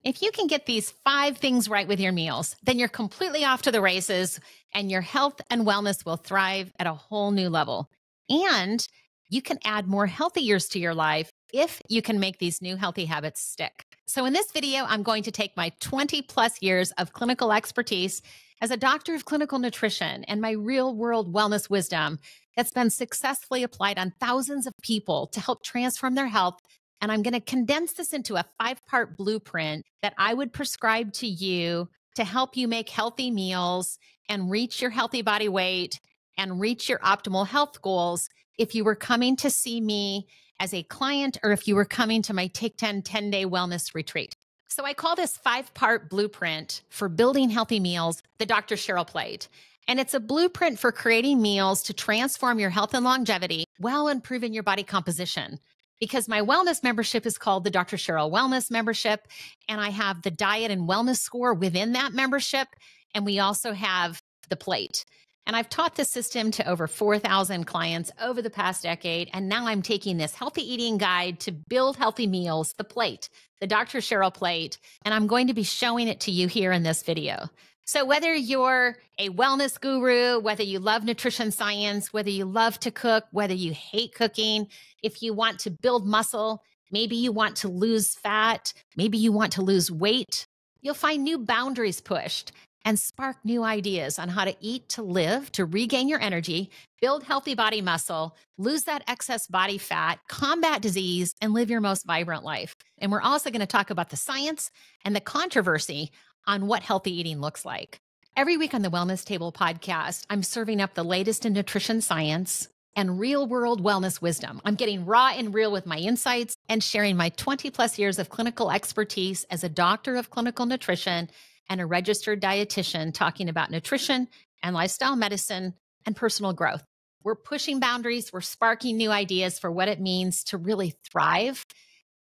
If you can get these 5 things right with your meals, then you're completely off to the races and your health and wellness will thrive at a whole new level. And you can add more healthy years to your life if you can make these new healthy habits stick. So in this video, I'm going to take my 20 plus years of clinical expertise as a doctor of clinical nutrition and my real world wellness wisdom that's been successfully applied on thousands of people to help transform their health. And I'm going to condense this into a 5-part blueprint that I would prescribe to you to help you make healthy meals and reach your healthy body weight and reach your optimal health goals if you were coming to see me as a client or if you were coming to my Take 10 10-day wellness retreat. So I call this 5-part blueprint for building healthy meals the Dr. Cheryl Plate. And it's a blueprint for creating meals to transform your health and longevity while improving your body composition. Because my wellness membership is called the Dr. Cheryl Wellness Membership, and I have the diet and wellness score within that membership, and we also have the plate. And I've taught this system to over 4,000 clients over the past decade, and now I'm taking this healthy eating guide to build healthy meals, the plate, the Dr. Cheryl Plate, and I'm going to be showing it to you here in this video. So whether you're a wellness guru, whether you love nutrition science, whether you love to cook, whether you hate cooking, if you want to build muscle, maybe you want to lose fat, maybe you want to lose weight, you'll find new boundaries pushed and spark new ideas on how to eat to live, to regain your energy, build healthy body muscle, lose that excess body fat, combat disease, and live your most vibrant life. And we're also going to talk about the science and the controversy on what healthy eating looks like. Every week on the Wellness Table podcast, I'm serving up the latest in nutrition science and real-world wellness wisdom. I'm getting raw and real with my insights and sharing my 20 plus years of clinical expertise as a doctor of clinical nutrition and a registered dietitian talking about nutrition and lifestyle medicine and personal growth. We're pushing boundaries. We're sparking new ideas for what it means to really thrive.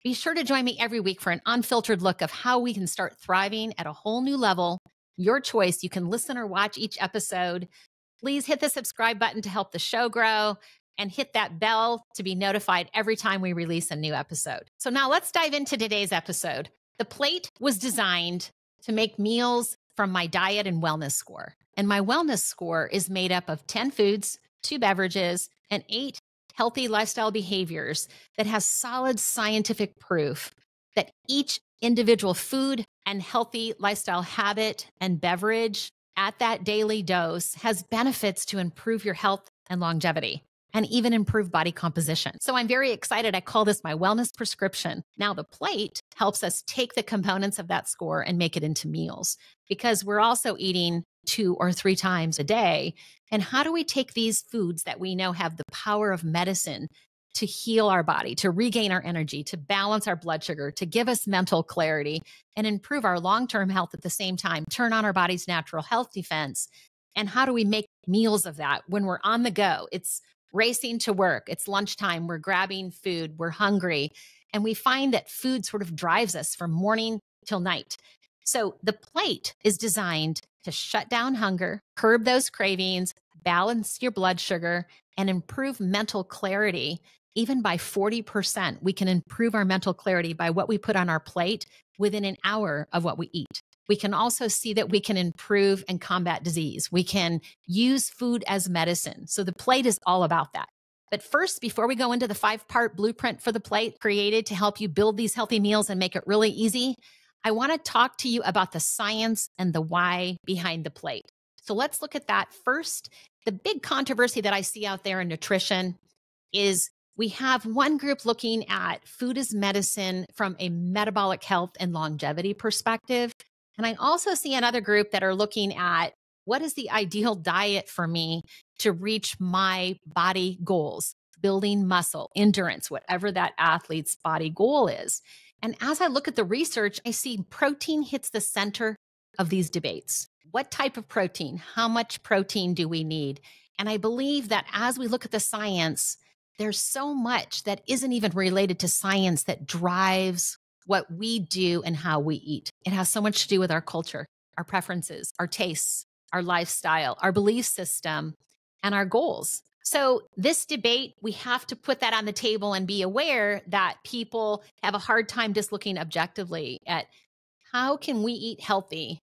Be sure to join me every week for an unfiltered look of how we can start thriving at a whole new level. Your choice. You can listen or watch each episode. Please hit the subscribe button to help the show grow and hit that bell to be notified every time we release a new episode. So now let's dive into today's episode. The plate was designed to make meals from my diet and wellness score. And my wellness score is made up of 10 foods, 2 beverages, and 8 healthy lifestyle behaviors that has solid scientific proof that each individual food and healthy lifestyle habit and beverage at that daily dose has benefits to improve your health and longevity and even improve body composition. So I'm very excited. I call this my wellness prescription. Now the plate helps us take the components of that score and make it into meals because we're also eating 2 or 3 times a day. And how do we take these foods that we know have the power of medicine to heal our body, to regain our energy, to balance our blood sugar, to give us mental clarity and improve our long-term health at the same time, turn on our body's natural health defense? And how do we make meals of that when we're on the go? It's racing to work. It's lunchtime. We're grabbing food. We're hungry. And we find that food sort of drives us from morning till night. So the plate is designed to shut down hunger, curb those cravings, balance your blood sugar, and improve mental clarity. Even by 40%, we can improve our mental clarity by what we put on our plate within an hour of what we eat. We can also see that we can improve and combat disease. We can use food as medicine. So the plate is all about that. But first, before we go into the 5-part blueprint for the plate created to help you build these healthy meals and make it really easy, I want to talk to you about the science and the why behind the plate. So let's look at that first. The big controversy that I see out there in nutrition is we have one group looking at food as medicine from a metabolic health and longevity perspective. And I also see another group that are looking at what is the ideal diet for me to reach my body goals, building muscle, endurance, whatever that athlete's body goal is. And as I look at the research, I see protein hits the center of these debates. What type of protein? How much protein do we need? And I believe that as we look at the science, there's so much that isn't even related to science that drives what we do and how we eat. It has so much to do with our culture, our preferences, our tastes, our lifestyle, our belief system, and our goals. So this debate, we have to put that on the table and be aware that people have a hard time just looking objectively at How can we eat healthy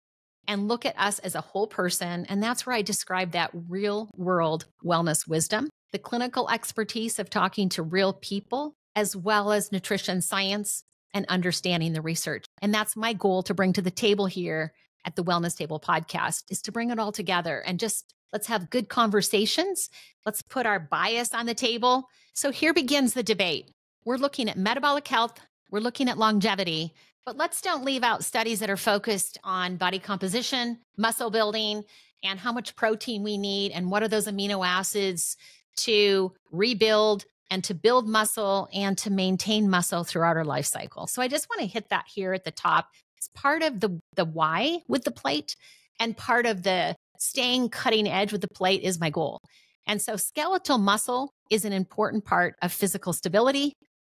and look at us as a whole person? And that's where I describe that real world wellness wisdom, the clinical expertise of talking to real people, as well as nutrition science and understanding the research. And that's my goal to bring to the table here at the Wellness Table podcast, is to bring it all together and just let's have good conversations. Let's put our bias on the table. So here begins the debate. We're looking at metabolic health. We're looking at longevity, but let's don't leave out studies that are focused on body composition, muscle building, and how much protein we need, and what are those amino acids to rebuild and to build muscle and to maintain muscle throughout our life cycle. So I just want to hit that here at the top. It's part of the why with the plate, and part of the staying cutting edge with the plate is my goal. And so skeletal muscle is an important part of physical stability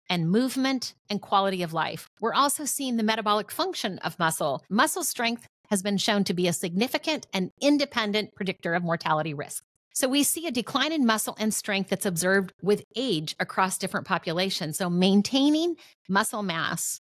and movement and quality of life. We're also seeing the metabolic function of muscle. Muscle strength has been shown to be a significant and independent predictor of mortality risk. So we see a decline in muscle and strength that's observed with age across different populations. So maintaining muscle mass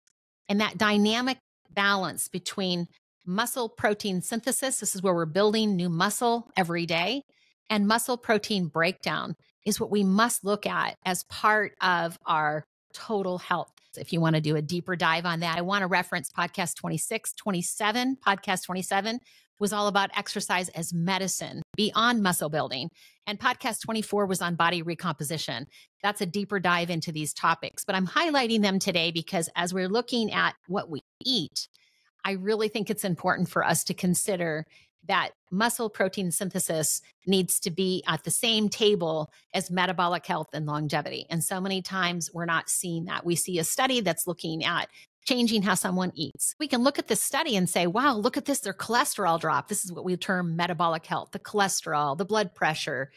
and that dynamic balance between muscle protein synthesis, this is where we're building new muscle every day, and muscle protein breakdown is what we must look at as part of our total health. If you want to do a deeper dive on that, I want to reference podcast 26, 27. Podcast 27 was all about exercise as medicine beyond muscle building. And podcast 24 was on body recomposition. That's a deeper dive into these topics. But I'm highlighting them today because as we're looking at what we eat, I really think it's important for us to consider that muscle protein synthesis needs to be at the same table as metabolic health and longevity. And so many times we're not seeing that. We see a study that's looking at changing how someone eats. We can look at this study and say, wow, look at this, their cholesterol drop. This is what we term metabolic health, the cholesterol, the blood pressure,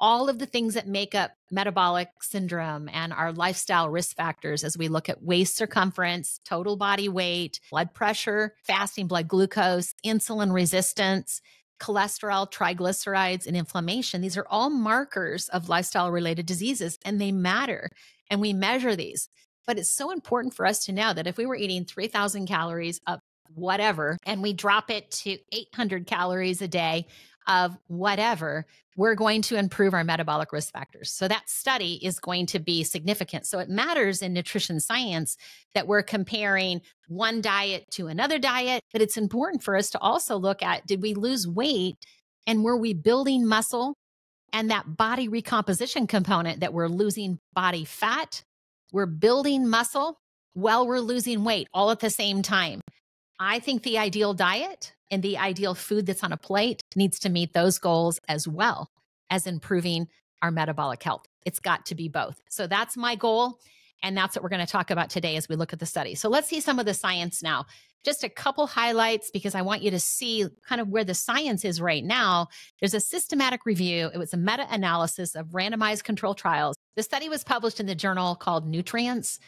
all of the things that make up metabolic syndrome and our lifestyle risk factors as we look at waist circumference, total body weight, blood pressure, fasting blood glucose, insulin resistance, cholesterol, triglycerides, and inflammation. These are all markers of lifestyle-related diseases, and they matter, and we measure these. But it's so important for us to know that if we were eating 3,000 calories of whatever, and we drop it to 800 calories a day of whatever, we're going to improve our metabolic risk factors. So that study is going to be significant. So it matters in nutrition science that we're comparing one diet to another diet, but it's important for us to also look at, did we lose weight and were we building muscle? And that body recomposition component, that we're losing body fat, we're building muscle while we're losing weight all at the same time. I think the ideal diet and the ideal food that's on a plate needs to meet those goals as well as improving our metabolic health. It's got to be both. So that's my goal. And that's what we're going to talk about today as we look at the study. So let's see some of the science now. Just a couple highlights because I want you to see kind of where the science is right now. There's a systematic review. It was a meta-analysis of randomized control trials. The study was published in the journal called Nutrients.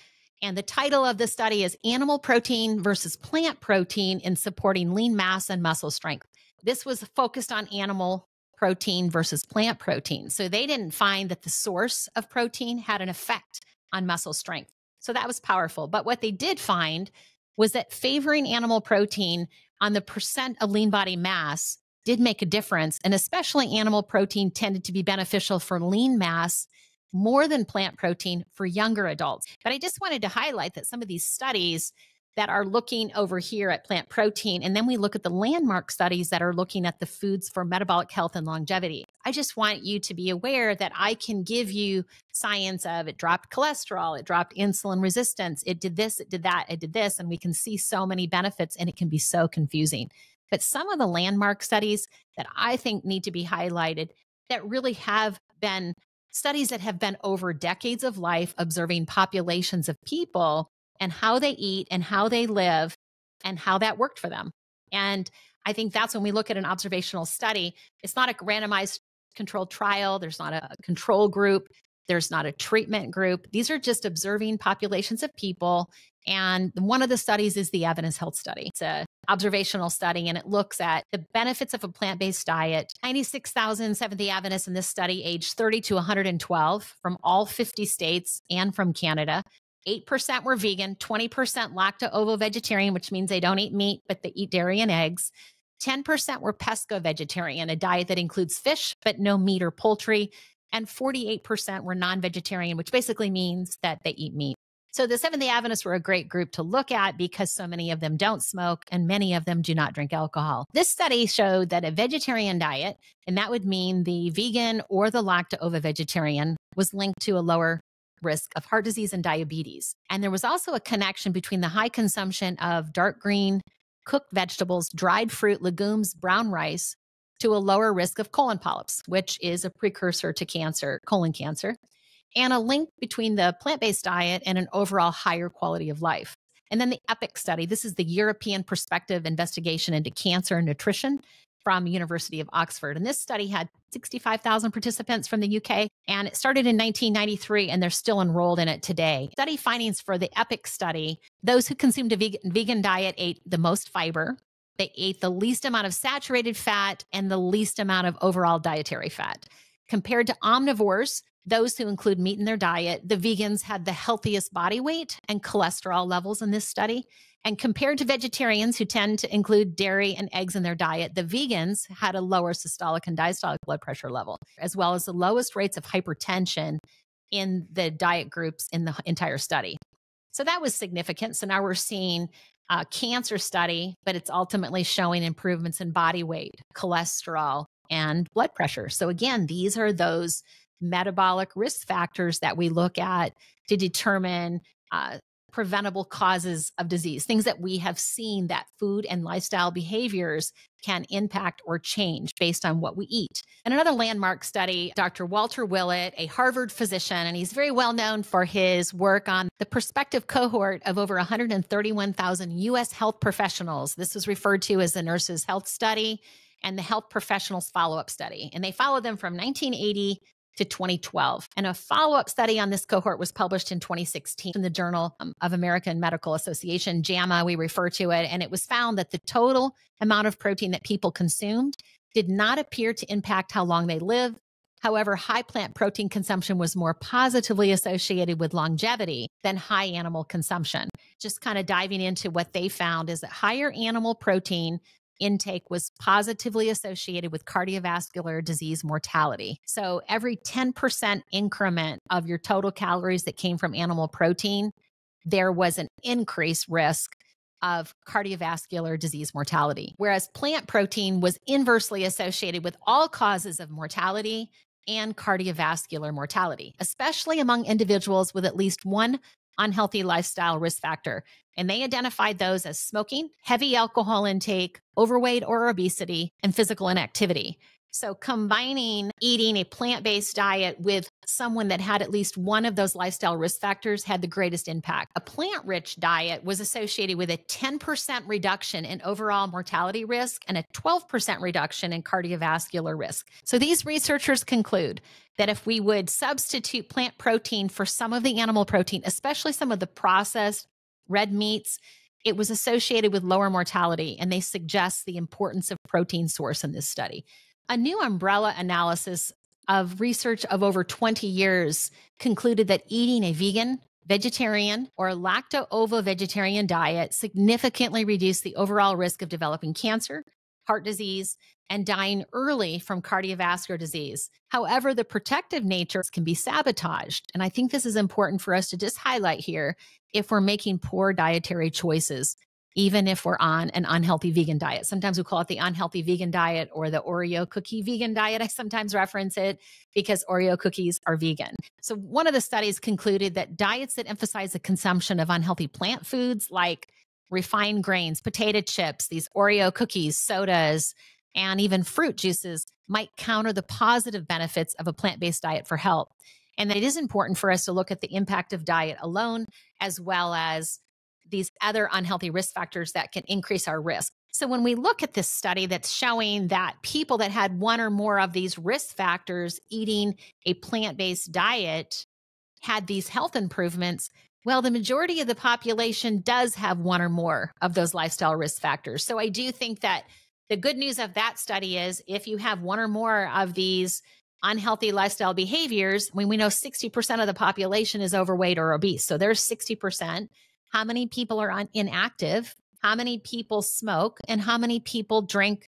And the title of the study is Animal Protein versus Plant Protein in Supporting Lean Mass and Muscle Strength. This was focused on animal protein versus plant protein. So they didn't find that the source of protein had an effect on muscle strength. So that was powerful. But what they did find was that favoring animal protein on the percent of lean body mass did make a difference. And especially animal protein tended to be beneficial for lean mass more than plant protein for younger adults. But I just wanted to highlight that some of these studies that are looking over here at plant protein, and then we look at the landmark studies that are looking at the foods for metabolic health and longevity. I just want you to be aware that I can give you science of it dropped cholesterol, it dropped insulin resistance, it did this, it did that, it did this, and we can see so many benefits, and it can be so confusing. But some of the landmark studies that I think need to be highlighted that really have been studies that have been over decades of life observing populations of people and how they eat and how they live and how that worked for them. And I think that's when we look at an observational study. It's not a randomized controlled trial. There's not a control group. There's not a treatment group. These are just observing populations of people. And one of the studies is the evidence health study. It's an observational study, and it looks at the benefits of a plant-based diet. 96,000 Seventh-day Adventists in this study, aged 30 to 112 from all 50 states and from Canada. 8% were vegan, 20% lacto-ovo-vegetarian, which means they don't eat meat, but they eat dairy and eggs. 10% were pesco-vegetarian, a diet that includes fish, but no meat or poultry. And 48% were non-vegetarian, which basically means that they eat meat. So the Seventh-day Adventists were a great group to look at because so many of them don't smoke and many of them do not drink alcohol. This study showed that a vegetarian diet, and that would mean the vegan or the lacto-ovo-vegetarian, was linked to a lower risk of heart disease and diabetes. And there was also a connection between the high consumption of dark green, cooked vegetables, dried fruit, legumes, brown rice, to a lower risk of colon polyps, which is a precursor to cancer, colon cancer, and a link between the plant-based diet and an overall higher quality of life. And then the EPIC study, this is the European Perspective Investigation into Cancer and Nutrition from University of Oxford. And this study had 65,000 participants from the UK, and it started in 1993, and they're still enrolled in it today. Study findings for the EPIC study, those who consumed a vegan diet ate the most fiber, they ate the least amount of saturated fat, and the least amount of overall dietary fat. Compared to omnivores, those who include meat in their diet, the vegans had the healthiest body weight and cholesterol levels in this study. And compared to vegetarians who tend to include dairy and eggs in their diet, the vegans had a lower systolic and diastolic blood pressure level, as well as the lowest rates of hypertension in the diet groups in the entire study. So that was significant. So now we're seeing a cancer study, but it's ultimately showing improvements in body weight, cholesterol, and blood pressure. So again, these are those metabolic risk factors that we look at to determine preventable causes of disease, things that we have seen that food and lifestyle behaviors can impact or change based on what we eat. And another landmark study, Dr. Walter Willett, a Harvard physician, and he's very well known for his work on the prospective cohort of over 131,000 U.S. health professionals. This was referred to as the Nurses' Health Study and the Health Professionals Follow-Up Study. And they followed them from 1980 to 2012. And a follow-up study on this cohort was published in 2016 in the Journal of American Medical Association, JAMA, we refer to it. And it was found that the total amount of protein that people consumed did not appear to impact how long they live. However, high plant protein consumption was more positively associated with longevity than high animal consumption. Just kind of diving into what they found is that higher animal protein intake was positively associated with cardiovascular disease mortality. So every 10% increment of your total calories that came from animal protein, there was an increased risk of cardiovascular disease mortality. Whereas plant protein was inversely associated with all causes of mortality and cardiovascular mortality, especially among individuals with at least one unhealthy lifestyle risk factor. And they identified those as smoking, heavy alcohol intake, overweight or obesity, and physical inactivity. So combining eating a plant-based diet with someone that had at least one of those lifestyle risk factors had the greatest impact. A plant-rich diet was associated with a 10% reduction in overall mortality risk and a 12% reduction in cardiovascular risk. So these researchers conclude that if we would substitute plant protein for some of the animal protein, especially some of the processed red meats, it was associated with lower mortality, and they suggest the importance of protein source in this study. A new umbrella analysis of research of over 20 years concluded that eating a vegan, vegetarian, or lacto-ovo-vegetarian diet significantly reduced the overall risk of developing cancer, heart disease, and dying early from cardiovascular disease. However, the protective nature can be sabotaged. And I think this is important for us to just highlight here if we're making poor dietary choices, even if we're on an unhealthy vegan diet. Sometimes we call it the unhealthy vegan diet or the Oreo cookie vegan diet. I sometimes reference it because Oreo cookies are vegan. So one of the studies concluded that diets that emphasize the consumption of unhealthy plant foods like refined grains, potato chips, these Oreo cookies, sodas, and even fruit juices might counter the positive benefits of a plant-based diet for health. And that it is important for us to look at the impact of diet alone, as well as these other unhealthy risk factors that can increase our risk. So when we look at this study that's showing that people that had one or more of these risk factors eating a plant-based diet had these health improvements, well, the majority of the population does have one or more of those lifestyle risk factors. So I do think that the good news of that study is if you have one or more of these unhealthy lifestyle behaviors, when we know 60% of the population is overweight or obese. So there's 60%. How many people are inactive? How many people smoke? And how many people drink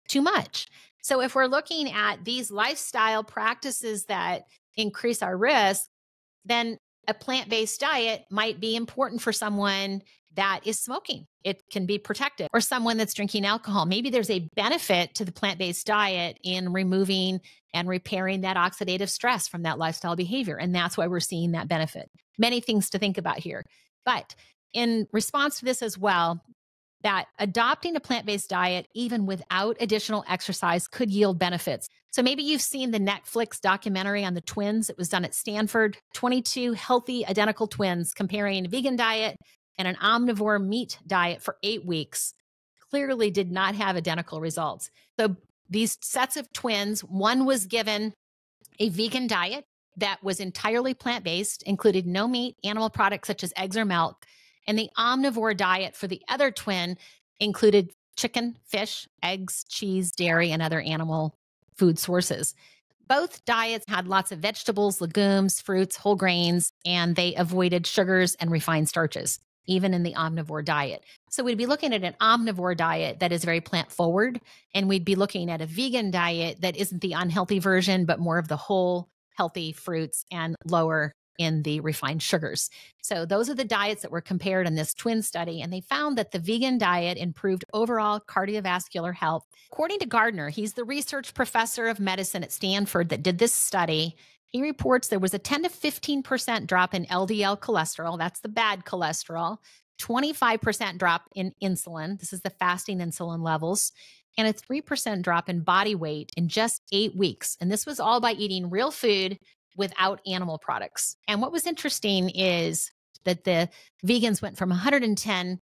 too much? So if we're looking at these lifestyle practices that increase our risk, then a plant-based diet might be important for someone that is smoking. It can be protective. Or someone that's drinking alcohol. Maybe there's a benefit to the plant-based diet in removing and repairing that oxidative stress from that lifestyle behavior. And that's why we're seeing that benefit. Many things to think about here. But in response to this as well, that adopting a plant-based diet, even without additional exercise, could yield benefits. So maybe you've seen the Netflix documentary on the twins. It was done at Stanford, 22 healthy identical twins comparing a vegan diet and an omnivore meat diet for 8 weeks. Clearly did not have identical results. So these sets of twins, one was given a vegan diet that was entirely plant-based, included no meat, animal products such as eggs or milk. And the omnivore diet for the other twin included chicken, fish, eggs, cheese, dairy, and other animal food sources. Both diets had lots of vegetables, legumes, fruits, whole grains, and they avoided sugars and refined starches, even in the omnivore diet. So we'd be looking at an omnivore diet that is very plant forward, and we'd be looking at a vegan diet that isn't the unhealthy version, but more of the whole healthy fruits and lower in the refined sugars. So those are the diets that were compared in this twin study, and they found that the vegan diet improved overall cardiovascular health. According to Gardner, he's the research professor of medicine at Stanford that did this study. He reports there was a 10 to 15% drop in LDL cholesterol. That's the bad cholesterol. 25% drop in insulin. This is the fasting insulin levels. And a 3% drop in body weight in just 8 weeks. And this was all by eating real food without animal products. And what was interesting is that the vegans went from 110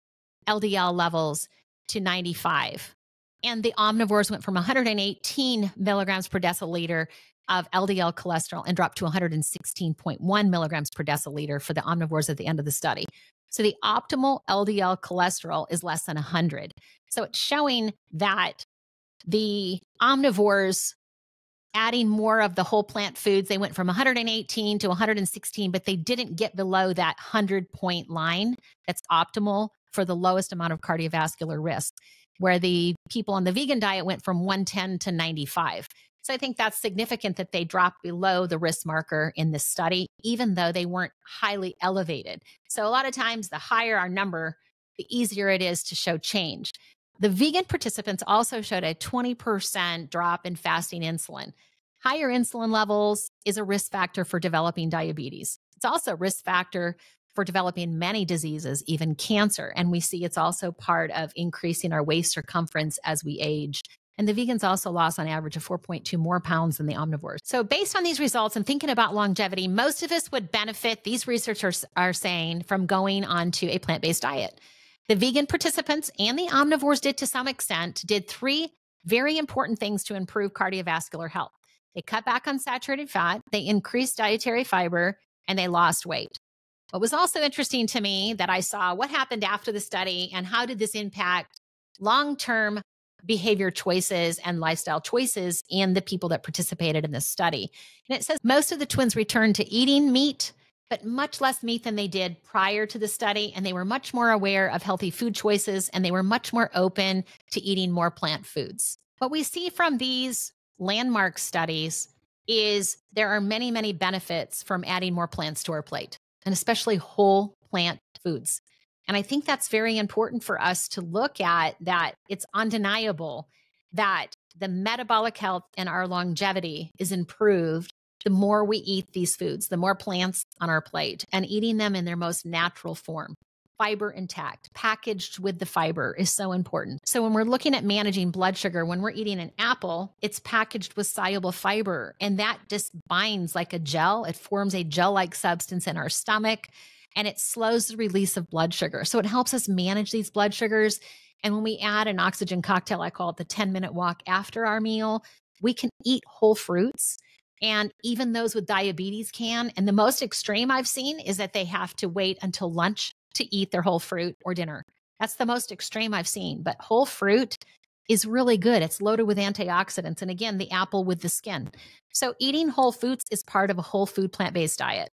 LDL levels to 95. And the omnivores went from 118 milligrams per deciliter of LDL cholesterol and dropped to 116.1 milligrams per deciliter for the omnivores at the end of the study. So the optimal LDL cholesterol is less than 100. So it's showing that the omnivores adding more of the whole plant foods, they went from 118 to 116, but they didn't get below that 100-point line that's optimal for the lowest amount of cardiovascular risk, where the people on the vegan diet went from 110 to 95. So I think that's significant that they dropped below the risk marker in this study, even though they weren't highly elevated. So a lot of times, the higher our number, the easier it is to show change. The vegan participants also showed a 20% drop in fasting insulin. Higher insulin levels is a risk factor for developing diabetes. It's also a risk factor for developing many diseases, even cancer. And we see it's also part of increasing our waist circumference as we age. And the vegans also lost on average of 4.2 more pounds than the omnivores. So based on these results and thinking about longevity, most of us would benefit, these researchers are saying, from going on to a plant-based diet. The vegan participants and the omnivores did to some extent, did 3 very important things to improve cardiovascular health. They cut back on saturated fat, they increased dietary fiber, and they lost weight. What was also interesting to me that I saw what happened after the study and how did this impact long-term behavior choices and lifestyle choices in the people that participated in this study. And it says most of the twins returned to eating meat, but much less meat than they did prior to the study. And they were much more aware of healthy food choices, and they were much more open to eating more plant foods. What we see from these landmark studies is there are many, many benefits from adding more plants to our plate, and especially whole plant foods. And I think that's very important for us to look at, that it's undeniable that the metabolic health and our longevity is improved the more we eat these foods, the more plants on our plate, and eating them in their most natural form. Fiber intact, packaged with the fiber is so important. So when we're looking at managing blood sugar, when we're eating an apple, it's packaged with soluble fiber, and that just binds like a gel. It forms a gel-like substance in our stomach, and it slows the release of blood sugar. So it helps us manage these blood sugars. And when we add an oxygen cocktail, I call it the 10-minute walk after our meal, we can eat whole fruits. And even those with diabetes can. And the most extreme I've seen is that they have to wait until lunch to eat their whole fruit or dinner. That's the most extreme I've seen. But whole fruit is really good. It's loaded with antioxidants. And again, the apple with the skin. So eating whole foods is part of a whole food plant-based diet.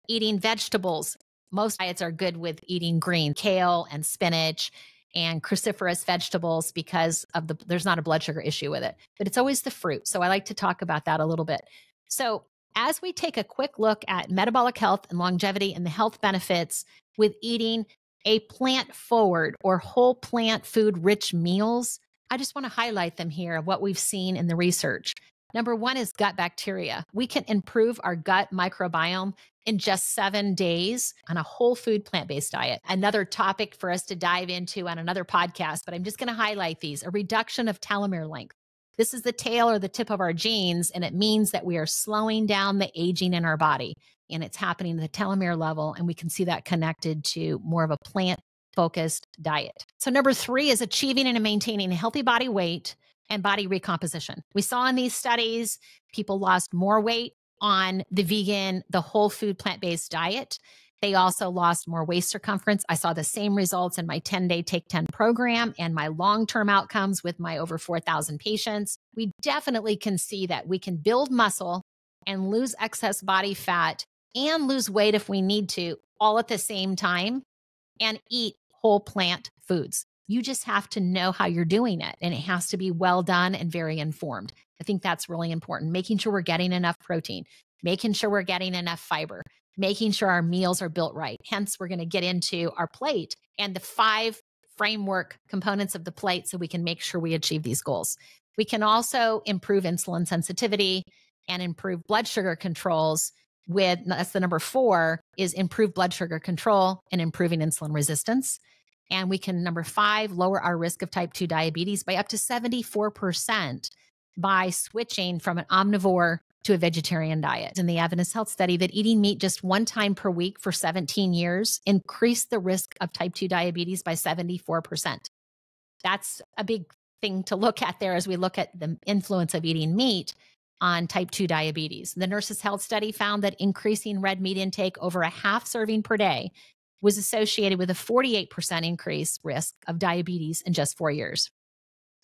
Eating vegetables. Most diets are good with eating green, kale and spinach and cruciferous vegetables because of there's not a blood sugar issue with it, but it's always the fruit. So I like to talk about that a little bit. So as we take a quick look at metabolic health and longevity and the health benefits with eating a plant forward or whole plant food rich meals, I just want to highlight them here of what we've seen in the research. Number one is gut bacteria. We can improve our gut microbiome in just 7 days on a whole food plant-based diet. Another topic for us to dive into on another podcast, but I'm just going to highlight these. A reduction of telomere length. This is the tail or the tip of our genes, and it means that we are slowing down the aging in our body, and it's happening at the telomere level, and we can see that connected to more of a plant-focused diet. So number 3 is achieving and maintaining a healthy body weight and body recomposition. We saw in these studies, people lost more weight on the vegan, the whole food plant-based diet. They also lost more waist circumference. I saw the same results in my 10-day Take 10 program and my long-term outcomes with my over 4,000 patients. We definitely can see that we can build muscle and lose excess body fat and lose weight if we need to, all at the same time, and eat whole plant foods. You just have to know how you're doing it, and it has to be well done and very informed. I think that's really important, making sure we're getting enough protein, making sure we're getting enough fiber, making sure our meals are built right. Hence, we're going to get into our plate and the 5 framework components of the plate so we can make sure we achieve these goals. We can also improve insulin sensitivity and improve blood sugar controls that's the number 4, is improve blood sugar control and improving insulin resistance. And we can, number 5, lower our risk of type 2 diabetes by up to 74% by switching from an omnivore to a vegetarian diet. In the Adventist Health study, that eating meat just 1 time per week for 17 years increased the risk of type 2 diabetes by 74%. That's a big thing to look at there as we look at the influence of eating meat on type 2 diabetes. The Nurses Health study found that increasing red meat intake over a half serving per day was associated with a 48% increased risk of diabetes in just 4 years.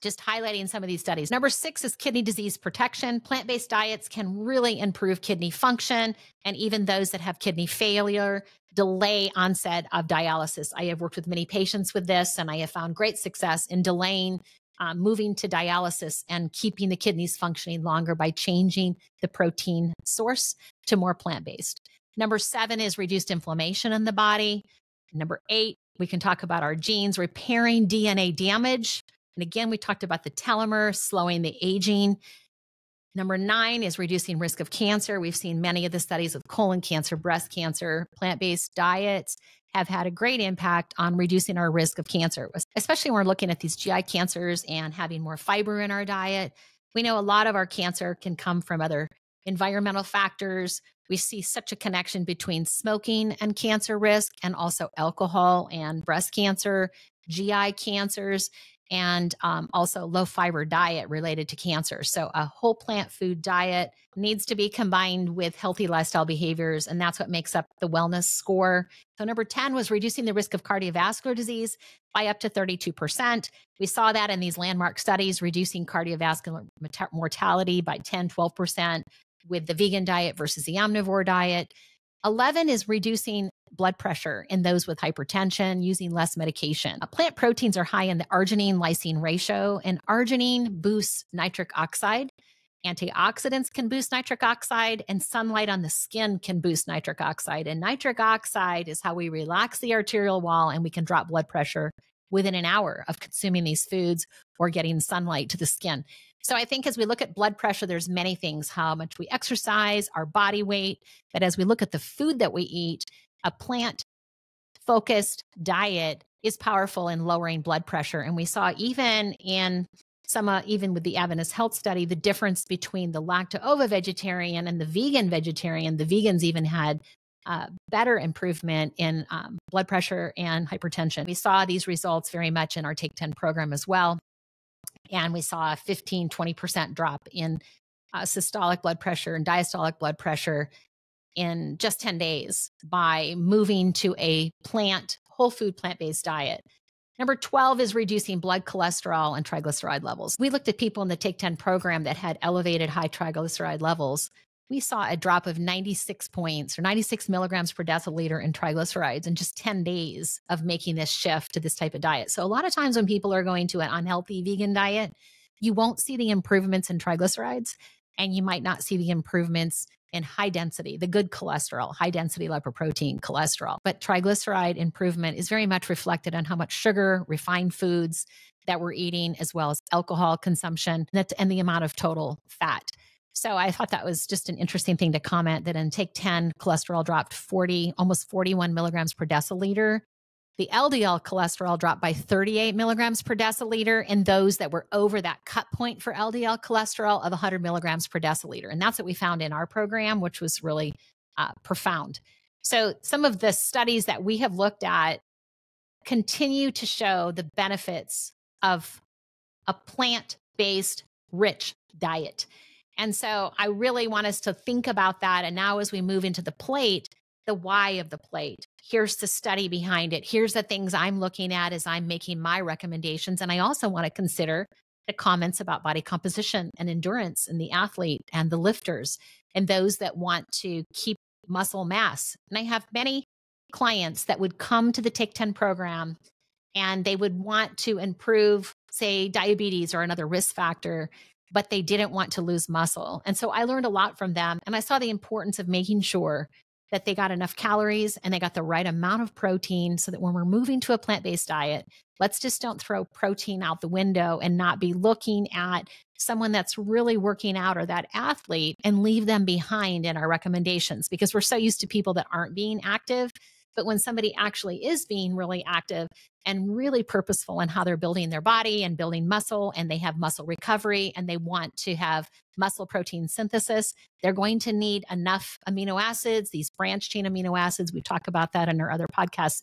Just highlighting some of these studies. Number 6 is kidney disease protection. Plant-based diets can really improve kidney function, and even those that have kidney failure, delay onset of dialysis. I have worked with many patients with this, and I have found great success in delaying moving to dialysis and keeping the kidneys functioning longer by changing the protein source to more plant-based. Number 7 is reduced inflammation in the body. Number 8, we can talk about our genes, repairing DNA damage. And again, we talked about the telomere, slowing the aging. Number 9 is reducing risk of cancer. We've seen many of the studies of colon cancer, breast cancer. Plant-based diets have had a great impact on reducing our risk of cancer, especially when we're looking at these GI cancers and having more fiber in our diet. We know a lot of our cancer can come from other environmental factors. We see such a connection between smoking and cancer risk, and also alcohol and breast cancer, GI cancers, and also low fiber diet related to cancer. So a whole plant food diet needs to be combined with healthy lifestyle behaviors, and that's what makes up the wellness score. So number 10 was reducing the risk of cardiovascular disease by up to 32%. We saw that in these landmark studies, reducing cardiovascular mortality by 10, 12% with the vegan diet versus the omnivore diet. 11 is reducing blood pressure in those with hypertension, using less medication. Plant proteins are high in the arginine-lysine ratio, and arginine boosts nitric oxide. Antioxidants can boost nitric oxide, and sunlight on the skin can boost nitric oxide. And nitric oxide is how we relax the arterial wall, and we can drop blood pressure within an hour of consuming these foods or getting sunlight to the skin. So I think as we look at blood pressure, there's many things, how much we exercise, our body weight, but as we look at the food that we eat, a plant-focused diet is powerful in lowering blood pressure. And we saw even in even with the Adventist Health study, the difference between the lacto-ovo vegetarian and the vegan vegetarian. The vegans even had better improvement in blood pressure and hypertension. We saw these results very much in our Take 10 program as well. And we saw a 15, 20% drop in systolic blood pressure and diastolic blood pressure in just 10 days by moving to a whole food plant-based diet. Number 12 is reducing blood cholesterol and triglyceride levels. We looked at people in the Take 10 program that had elevated high triglyceride levels. We saw a drop of 96 points or 96 milligrams per deciliter in triglycerides in just 10 days of making this shift to this type of diet. So a lot of times when people are going to an unhealthy vegan diet, you won't see the improvements in triglycerides, and you might not see the improvements in high density, the good cholesterol, high density lipoprotein cholesterol. But triglyceride improvement is very much reflected on how much sugar, refined foods that we're eating, as well as alcohol consumption and the amount of total fat. So I thought that was just an interesting thing to comment, that in Take 10, cholesterol dropped almost 41 milligrams per deciliter. The LDL cholesterol dropped by 38 milligrams per deciliter in those that were over that cut point for LDL cholesterol of 100 milligrams per deciliter. And that's what we found in our program, which was really profound. So some of the studies that we have looked at continue to show the benefits of a plant-based rich diet. And so I really want us to think about that. And now as we move into the plate, the why of the plate, here's the study behind it. Here's the things I'm looking at as I'm making my recommendations. And I also want to consider the comments about body composition and endurance in the athlete and the lifters and those that want to keep muscle mass. And I have many clients that would come to the Take 10 program and they would want to improve, say, diabetes or another risk factor, but they didn't want to lose muscle. And so I learned a lot from them. And I saw the importance of making sure that they got enough calories and they got the right amount of protein, so that when we're moving to a plant-based diet, let's just don't throw protein out the window and not be looking at someone that's really working out or that athlete and leave them behind in our recommendations, because we're so used to people that aren't being active. But when somebody actually is being really active and really purposeful in how they're building their body and building muscle, and they have muscle recovery and they want to have muscle protein synthesis, they're going to need enough amino acids, these branch chain amino acids. We talk about that in our other podcasts.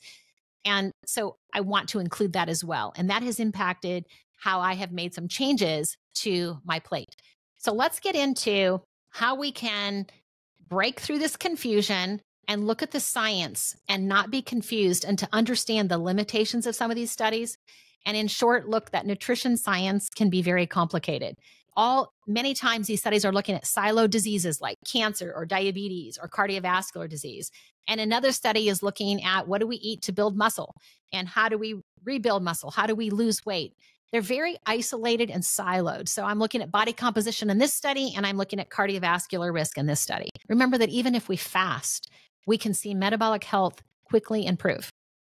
And so I want to include that as well. And that has impacted how I have made some changes to my plate. So let's get into how we can break through this confusion and look at the science and not be confused, and to understand the limitations of some of these studies. And in short, look that nutrition science can be very complicated. Many times these studies are looking at siloed diseases like cancer or diabetes or cardiovascular disease. And another study is looking at what do we eat to build muscle and how do we rebuild muscle? How do we lose weight? They're very isolated and siloed. So I'm looking at body composition in this study, and I'm looking at cardiovascular risk in this study. Remember that even if we fast, we can see metabolic health quickly improve.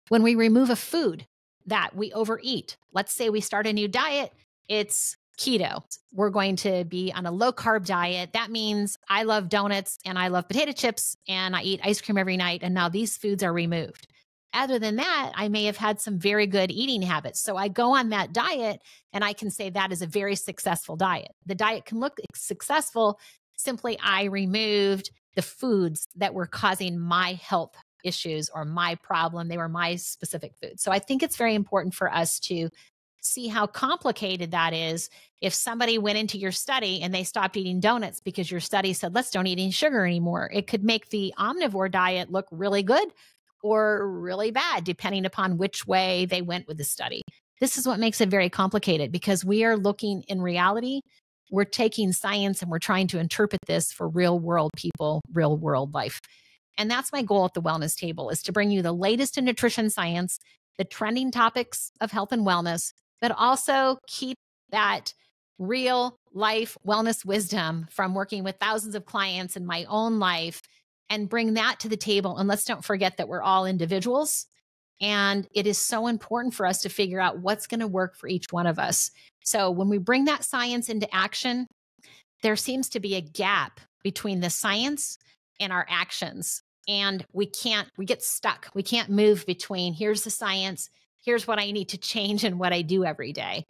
When we remove a food that we overeat, let's say we start a new diet, it's keto. We're going to be on a low carb diet. That means I love donuts and I love potato chips and I eat ice cream every night. And now these foods are removed. Other than that, I may have had some very good eating habits. So I go on that diet and I can say that is a very successful diet. The diet can look successful. Simply, I removed the foods that were causing my health issues or my problem. They were my specific foods. So I think it's very important for us to see how complicated that is. If somebody went into your study and they stopped eating donuts because your study said, let's don't eat any sugar anymore, it could make the omnivore diet look really good or really bad, depending upon which way they went with the study. This is what makes it very complicated, because we are looking in reality. We're taking science and we're trying to interpret this for real world people, real world life. And that's my goal at the Wellness Table, is to bring you the latest in nutrition science, the trending topics of health and wellness, but also keep that real life wellness wisdom from working with thousands of clients in my own life, and bring that to the table. And let's don't forget that we're all individuals. And it is so important for us to figure out what's going to work for each one of us. So when we bring that science into action, there seems to be a gap between the science and our actions. And we get stuck. We can't move between here's the science, here's what I need to change and what I do every day.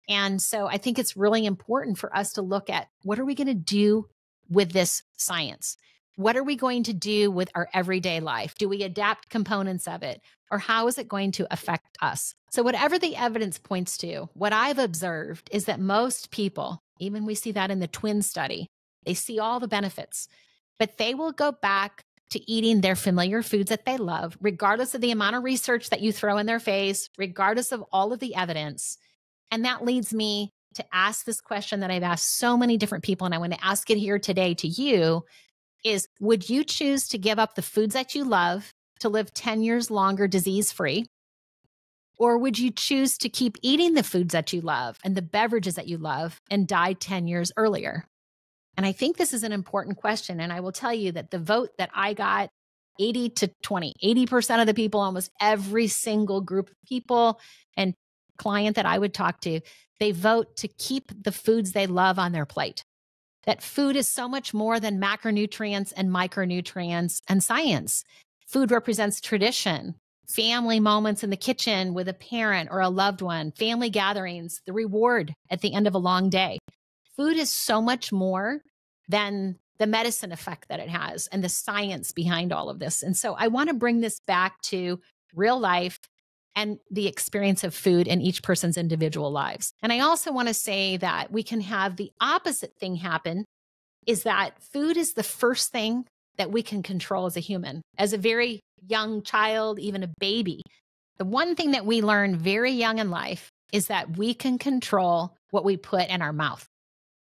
And so I think it's really important for us to look at, what are we going to do with this science? What are we going to do with our everyday life? Do we adapt components of it? Or how is it going to affect us? So whatever the evidence points to, what I've observed is that most people, even we see that in the twin study, they see all the benefits, but they will go back to eating their familiar foods that they love, regardless of the amount of research that you throw in their face, regardless of all of the evidence. And that leads me to ask this question that I've asked so many different people, and I want to ask it here today to you, is would you choose to give up the foods that you love to live 10 years longer disease-free? Or would you choose to keep eating the foods that you love and the beverages that you love and die 10 years earlier? And I think this is an important question. And I will tell you that the vote that I got, 80 to 20, 80% of the people, almost every single group of people and client that I would talk to, they vote to keep the foods they love on their plate. That food is so much more than macronutrients and micronutrients and science. Food represents tradition, family moments in the kitchen with a parent or a loved one, family gatherings, the reward at the end of a long day. Food is so much more than the medicine effect that it has and the science behind all of this. And so I want to bring this back to real life and the experience of food in each person's individual lives. And I also want to say that we can have the opposite thing happen, is that food is the first thing that we can control as a human. As a very young child, even a baby, the one thing that we learn very young in life is that we can control what we put in our mouth.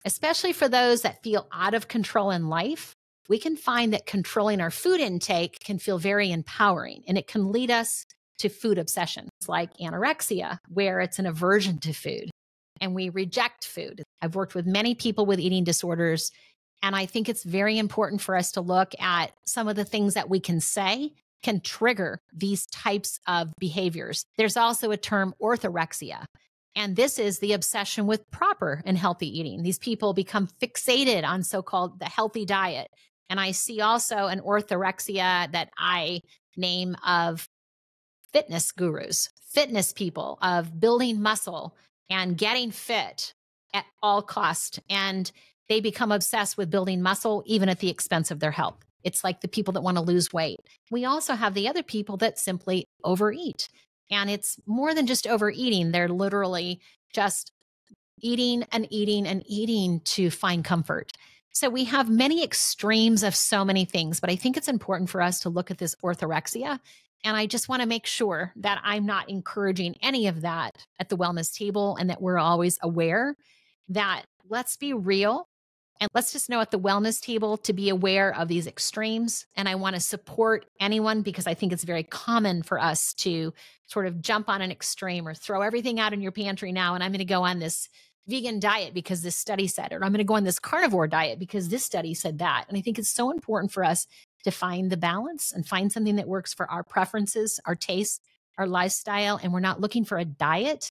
Especially for those that feel out of control in life, we can find that controlling our food intake can feel very empowering, and it can lead us to food obsessions like anorexia, where it's an aversion to food and we reject food. I've worked with many people with eating disorders, and I think it's very important for us to look at some of the things that we can say can trigger these types of behaviors. There's also a term, orthorexia. And this is the obsession with proper and healthy eating. These people become fixated on so-called the healthy diet. And I see also an orthorexia that I name of fitness gurus, fitness people, of building muscle and getting fit at all cost. And they become obsessed with building muscle, even at the expense of their health. It's like the people that want to lose weight. We also have the other people that simply overeat. And it's more than just overeating. They're literally just eating and eating and eating to find comfort. So we have many extremes of so many things, but I think it's important for us to look at this orthorexia. And I just want to make sure that I'm not encouraging any of that at the wellness table, and that we're always aware that let's be real. And let's just know at the wellness table to be aware of these extremes. And I want to support anyone, because I think it's very common for us to sort of jump on an extreme or throw everything out in your pantry now. And I'm going to go on this vegan diet because this study said it, or I'm going to go on this carnivore diet because this study said that. And I think it's so important for us to find the balance and find something that works for our preferences, our tastes, our lifestyle. And we're not looking for a diet.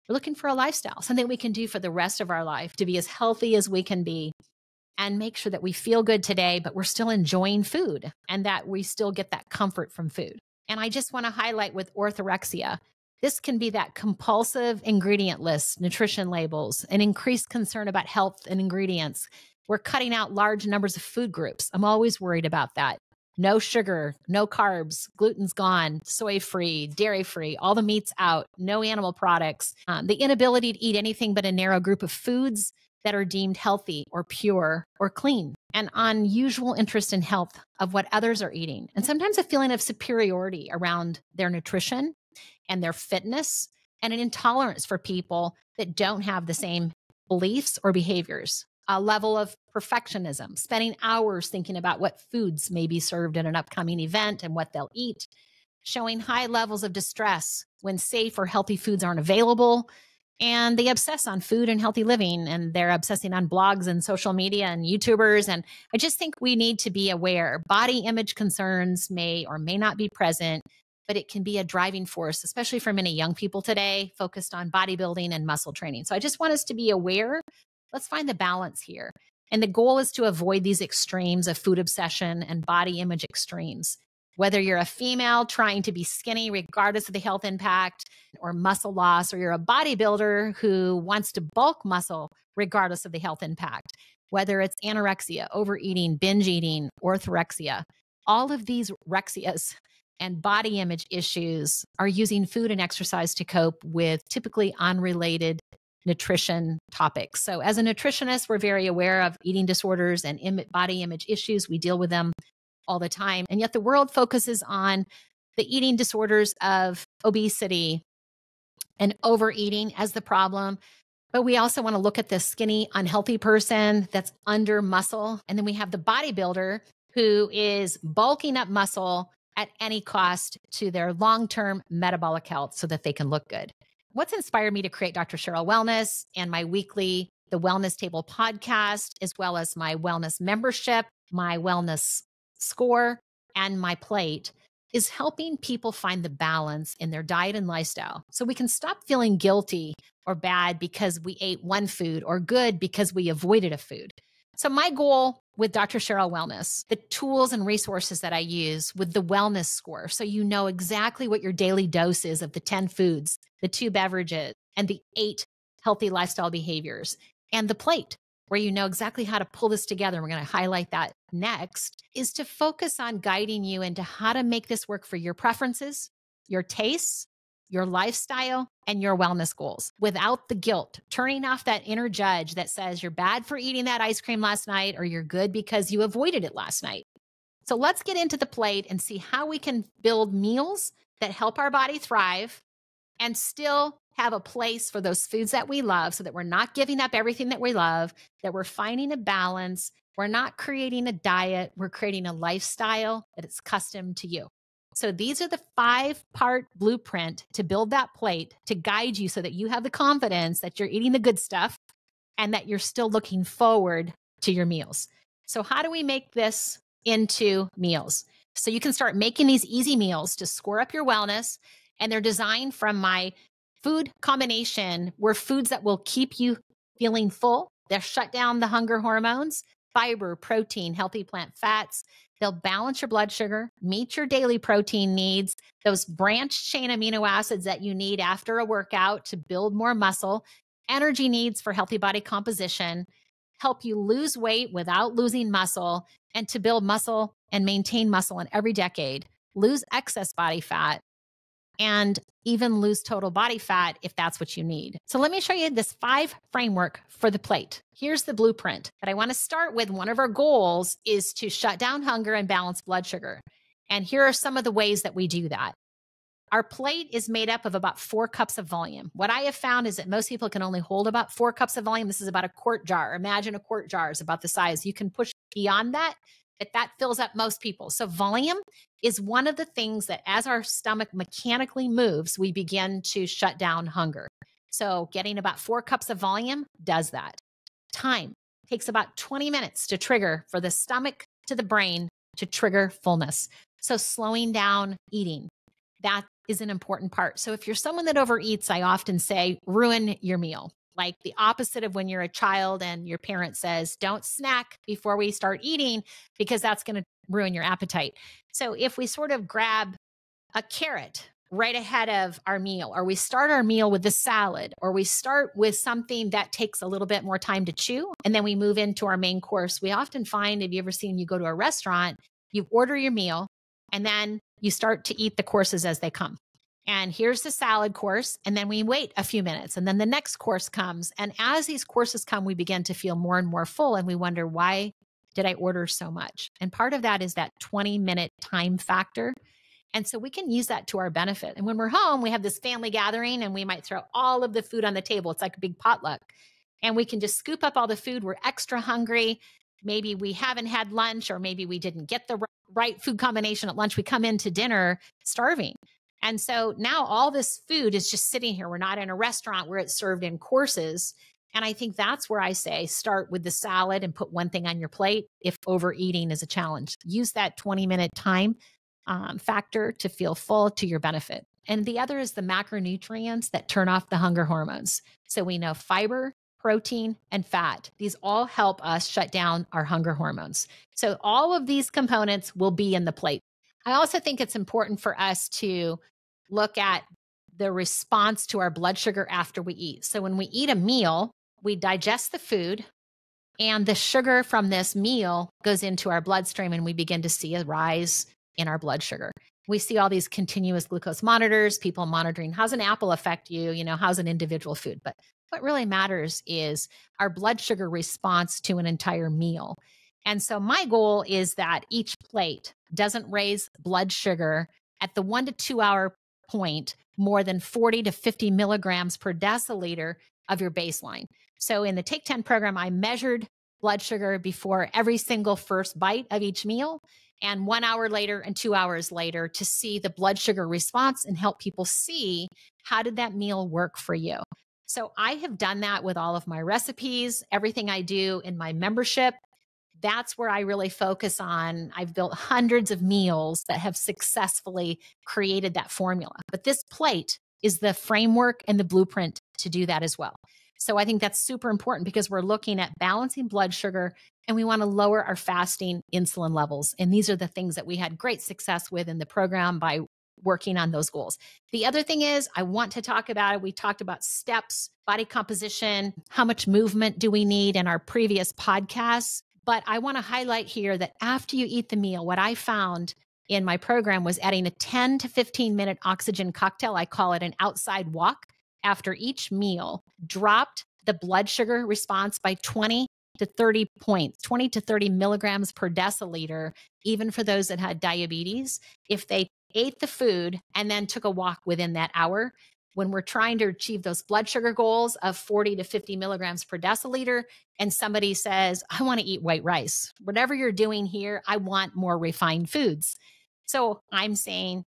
We're looking for a lifestyle, something we can do for the rest of our life to be as healthy as we can be and make sure that we feel good today, but we're still enjoying food and that we still get that comfort from food. And I just want to highlight with orthorexia, this can be that compulsive ingredient list, nutrition labels, an increased concern about health and ingredients. We're cutting out large numbers of food groups. I'm always worried about that. No sugar, no carbs, gluten's gone, soy-free, dairy-free, all the meat's out, no animal products. The inability to eat anything but a narrow group of foods that are deemed healthy or pure or clean, an unusual interest in health of what others are eating, and sometimes a feeling of superiority around their nutrition and their fitness, and an intolerance for people that don't have the same beliefs or behaviors. A level of perfectionism, spending hours thinking about what foods may be served at an upcoming event and what they'll eat, showing high levels of distress when safe or healthy foods aren't available. And they obsess on food and healthy living, and they're obsessing on blogs and social media and YouTubers. And I just think we need to be aware. Body image concerns may or may not be present, but it can be a driving force, especially for many young people today focused on bodybuilding and muscle training. So I just want us to be aware. Let's find the balance here. And the goal is to avoid these extremes of food obsession and body image extremes. Whether you're a female trying to be skinny, regardless of the health impact, or muscle loss, or you're a bodybuilder who wants to bulk muscle, regardless of the health impact, whether it's anorexia, overeating, binge eating, orthorexia, all of these rexias and body image issues are using food and exercise to cope with typically unrelated nutrition topics. So as a nutritionist, we're very aware of eating disorders and body image issues. We deal with them all the time. And yet the world focuses on the eating disorders of obesity and overeating as the problem. But we also want to look at the skinny, unhealthy person that's under muscle. And then we have the bodybuilder who is bulking up muscle at any cost to their long-term metabolic health so that they can look good. What's inspired me to create Dr. Cheryl Wellness and my weekly The Wellness Table podcast, as well as my wellness membership, my wellness score, and my plate, is helping people find the balance in their diet and lifestyle so we can stop feeling guilty or bad because we ate one food or good because we avoided a food. So my goal with Dr. Cheryl Wellness, the tools and resources that I use with the wellness score, so you know exactly what your daily dose is of the 10 foods, the 2 beverages, and the 8 healthy lifestyle behaviors, and the plate, where you know exactly how to pull this together. We're going to highlight that next, is to focus on guiding you into how to make this work for your preferences, your tastes, your lifestyle, and your wellness goals without the guilt, turning off that inner judge that says you're bad for eating that ice cream last night or you're good because you avoided it last night. So let's get into the plate and see how we can build meals that help our body thrive and still have a place for those foods that we love so that we're not giving up everything that we love, that we're finding a balance. We're not creating a diet. We're creating a lifestyle that is custom to you. So these are the 5-part blueprint to build that plate to guide you so that you have the confidence that you're eating the good stuff and that you're still looking forward to your meals. So how do we make this into meals? So you can start making these easy meals to score up your wellness, and they're designed from my food combination were foods that will keep you feeling full. They'll shut down the hunger hormones, fiber, protein, healthy plant fats. They'll balance your blood sugar, meet your daily protein needs, those branched chain amino acids that you need after a workout to build more muscle, energy needs for healthy body composition, help you lose weight without losing muscle, and to build muscle and maintain muscle in every decade, lose excess body fat, and even lose total body fat if that's what you need. So let me show you this 5 framework for the plate. Here's the blueprint. But I want to start with one of our goals is to shut down hunger and balance blood sugar. And here are some of the ways that we do that. Our plate is made up of about 4 cups of volume. What I have found is that most people can only hold about 4 cups of volume. This is about a quart jar. Imagine a quart jar is about the size. You can push beyond that, but that fills up most people. So volume is one of the things that as our stomach mechanically moves, we begin to shut down hunger. So getting about 4 cups of volume does that. Time takes about 20 minutes to trigger for the stomach to the brain to trigger fullness. So slowing down eating, that is an important part. So if you're someone that overeats, I often say, ruin your meal. Like the opposite of when you're a child and your parent says, don't snack before we start eating because that's going to ruin your appetite. So if we sort of grab a carrot right ahead of our meal, or we start our meal with the salad, or we start with something that takes a little bit more time to chew, and then we move into our main course, we often find, have you ever seen, you go to a restaurant, you order your meal, and then you start to eat the courses as they come. And here's the salad course. And then we wait a few minutes and then the next course comes. And as these courses come, we begin to feel more and more full. And we wonder, why did I order so much? And part of that is that 20-minute time factor. And so we can use that to our benefit. And when we're home, we have this family gathering and we might throw all of the food on the table. It's like a big potluck. And we can just scoop up all the food. We're extra hungry. Maybe we haven't had lunch, or maybe we didn't get the right food combination at lunch. We come into dinner starving. And so now all this food is just sitting here. We're not in a restaurant where it's served in courses. And I think that's where I say start with the salad and put one thing on your plate if overeating is a challenge. Use that 20-minute time factor to feel full to your benefit. And the other is the macronutrients that turn off the hunger hormones. So we know fiber, protein, and fat. These all help us shut down our hunger hormones. So all of these components will be in the plate. I also think it's important for us to look at the response to our blood sugar after we eat. So when we eat a meal, we digest the food and the sugar from this meal goes into our bloodstream and we begin to see a rise in our blood sugar. We see all these continuous glucose monitors, people monitoring, how's an apple affect you? You know, how's an individual food? But what really matters is our blood sugar response to an entire meal. And so my goal is that each plate doesn't raise blood sugar at the 1 to 2 hour point more than 40 to 50 milligrams per deciliter of your baseline. So in the Take 10 program, I measured blood sugar before every single first bite of each meal and 1 hour later and 2 hours later to see the blood sugar response and help people see how did that meal work for you. So I have done that with all of my recipes, everything I do in my membership. That's where I really focus on. I've built hundreds of meals that have successfully created that formula. But this plate is the framework and the blueprint to do that as well. So I think that's super important because we're looking at balancing blood sugar and we want to lower our fasting insulin levels. And these are the things that we had great success with in the program by working on those goals. The other thing is I want to talk about it. We talked about steps, body composition, how much movement do we need in our previous podcasts. But I want to highlight here that after you eat the meal, what I found in my program was adding a 10 to 15 minute oxygen cocktail. I call it an outside walk after each meal, dropped the blood sugar response by 20 to 30 points, 20 to 30 milligrams per deciliter, even for those that had diabetes, if they ate the food and then took a walk within that hour. When we're trying to achieve those blood sugar goals of 40 to 50 milligrams per deciliter, and somebody says, I want to eat white rice, whatever you're doing here, I want more refined foods. So I'm saying,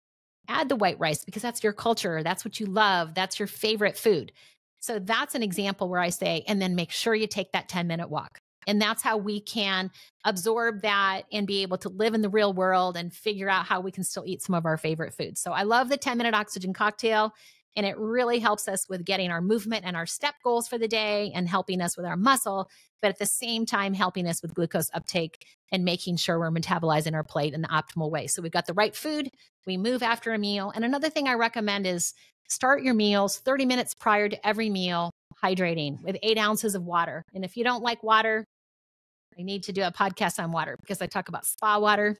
add the white rice because that's your culture. That's what you love. That's your favorite food. So that's an example where I say, and then make sure you take that 10-minute walk. And that's how we can absorb that and be able to live in the real world and figure out how we can still eat some of our favorite foods. So I love the 10-minute oxygen cocktail. And it really helps us with getting our movement and our step goals for the day and helping us with our muscle, but at the same time, helping us with glucose uptake and making sure we're metabolizing our plate in the optimal way. So we've got the right food, we move after a meal. And another thing I recommend is start your meals 30 minutes prior to every meal, hydrating with 8 ounces of water. And if you don't like water, I need to do a podcast on water because I talk about spa water.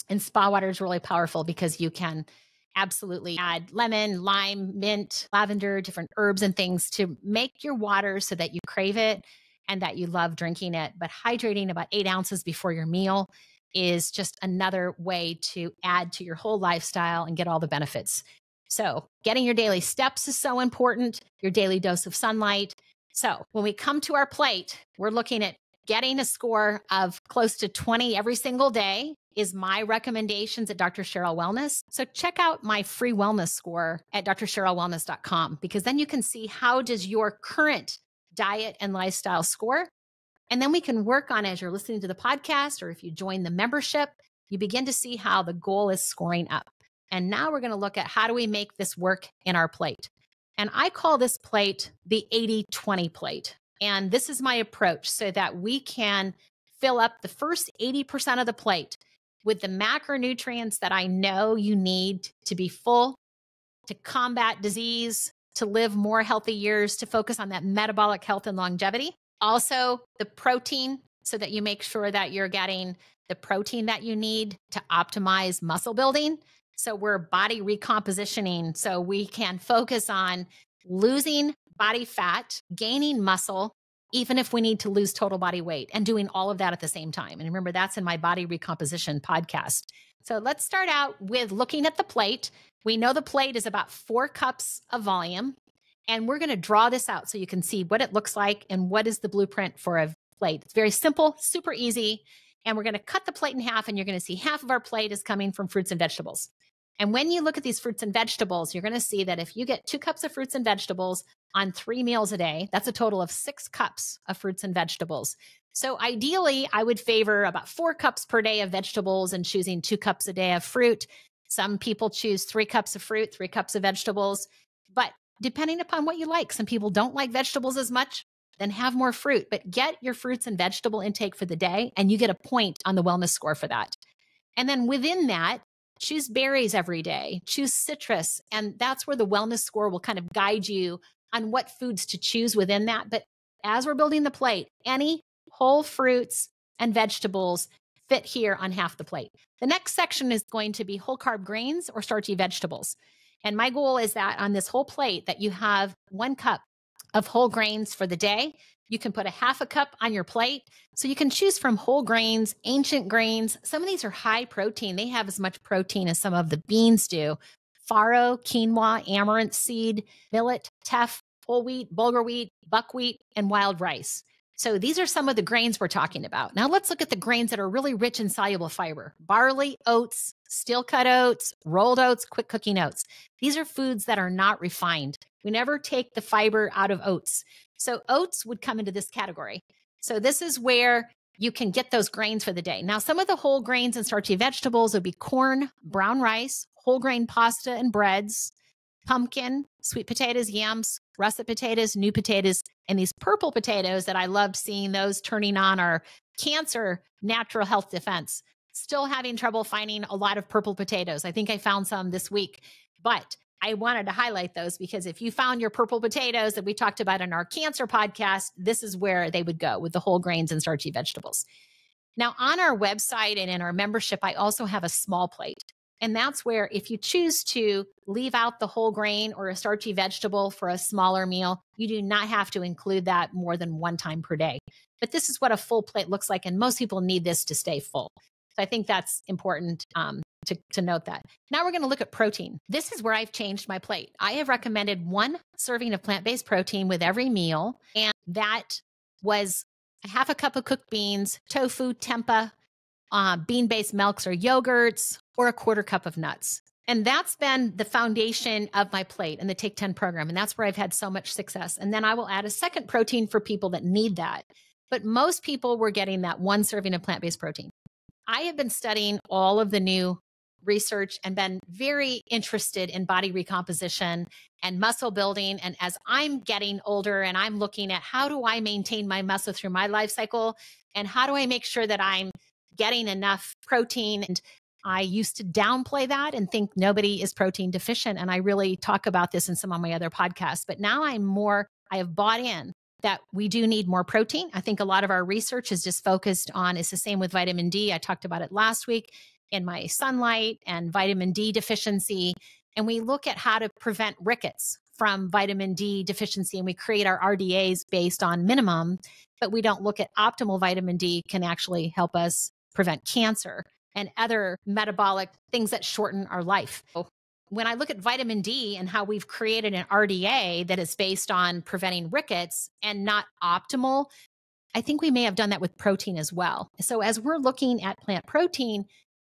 And spa water is really powerful because you can absolutely add lemon, lime, mint, lavender, different herbs and things to make your water so that you crave it and that you love drinking it. But hydrating about 8 ounces before your meal is just another way to add to your whole lifestyle and get all the benefits. So getting your daily steps is so important, your daily dose of sunlight. So when we come to our plate, we're looking at getting a score of close to 20 every single day is my recommendations at Dr. Cheryl Wellness. So check out my free wellness score at drcherylwellness.com because then you can see how does your current diet and lifestyle score. And then we can work on it as you're listening to the podcast or if you join the membership, you begin to see how the goal is scoring up. And now we're going to look at how do we make this work in our plate. And I call this plate the 80-20 plate. And this is my approach so that we can fill up the first 80% of the plate with the macronutrients that I know you need to be full, to combat disease, to live more healthy years, to focus on that metabolic health and longevity. Also, the protein so that you make sure that you're getting the protein that you need to optimize muscle building. So we're body recompositioning so we can focus on losing body fat, gaining muscle, even if we need to lose total body weight and doing all of that at the same time. And remember, that's in my body recomposition podcast. So let's start out with looking at the plate. We know the plate is about 4 cups of volume, and we're going to draw this out so you can see what it looks like and what is the blueprint for a plate. It's very simple, super easy. And we're going to cut the plate in half, and you're going to see half of our plate is coming from fruits and vegetables. And when you look at these fruits and vegetables, you're going to see that if you get 2 cups of fruits and vegetables on 3 meals a day, that's a total of 6 cups of fruits and vegetables. So ideally, I would favor about 4 cups per day of vegetables and choosing 2 cups a day of fruit. Some people choose 3 cups of fruit, 3 cups of vegetables. But depending upon what you like, some people don't like vegetables as much, then have more fruit. But get your fruits and vegetable intake for the day, and you get a point on the wellness score for that. And then within that, choose berries every day, choose citrus. And that's where the wellness score will kind of guide you on what foods to choose within that. But as we're building the plate, any whole fruits and vegetables fit here on half the plate. The next section is going to be whole carb grains or starchy vegetables. And my goal is that on this whole plate that you have 1 cup of whole grains for the day. You can put a half a cup on your plate. So you can choose from whole grains, ancient grains. Some of these are high protein. They have as much protein as some of the beans do. Farro, quinoa, amaranth seed, millet, teff, whole wheat, bulgur wheat, buckwheat, and wild rice. So these are some of the grains we're talking about. Now let's look at the grains that are really rich in soluble fiber. Barley, oats, steel cut oats, rolled oats, quick cooking oats. These are foods that are not refined. We never take the fiber out of oats. So oats would come into this category. So this is where you can get those grains for the day. Now, some of the whole grains and starchy vegetables would be corn, brown rice, whole grain pasta and breads, pumpkin, sweet potatoes, yams, russet potatoes, new potatoes, and these purple potatoes that I loved seeing those turning on our cancer natural health defense. Still having trouble finding a lot of purple potatoes. I think I found some this week, but I wanted to highlight those because if you found your purple potatoes that we talked about in our cancer podcast, this is where they would go with the whole grains and starchy vegetables. Now, on our website and in our membership, I also have a small plate. And that's where if you choose to leave out the whole grain or a starchy vegetable for a smaller meal, you do not have to include that more than one time per day. But this is what a full plate looks like. And most people need this to stay full. So I think that's important to note that. Now we're going to look at protein. This is where I've changed my plate. I have recommended 1 serving of plant-based protein with every meal. And that was a half a cup of cooked beans, tofu, tempeh, bean-based milks or yogurts, or a quarter cup of nuts. And that's been the foundation of my plate in the Take 10 program. And that's where I've had so much success. And then I will add a second protein for people that need that. But most people were getting that 1 serving of plant-based protein. I have been studying all of the new research and been very interested in body recomposition and muscle building. And as I'm getting older and I'm looking at how do I maintain my muscle through my life cycle and how do I make sure that I'm getting enough protein. And I used to downplay that and think nobody is protein deficient. And I really talk about this in some of my other podcasts. But now I have bought in that we do need more protein. I think a lot of our research is just focused on, it's the same with vitamin D. I talked about it last week in my sunlight and vitamin D deficiency. And we look at how to prevent rickets from vitamin D deficiency. And we create our RDAs based on minimum, but we don't look at optimal vitamin D can actually help us prevent cancer and other metabolic things that shorten our life. When I look at vitamin D and how we've created an RDA that is based on preventing rickets and not optimal, I think we may have done that with protein as well. So as we're looking at plant protein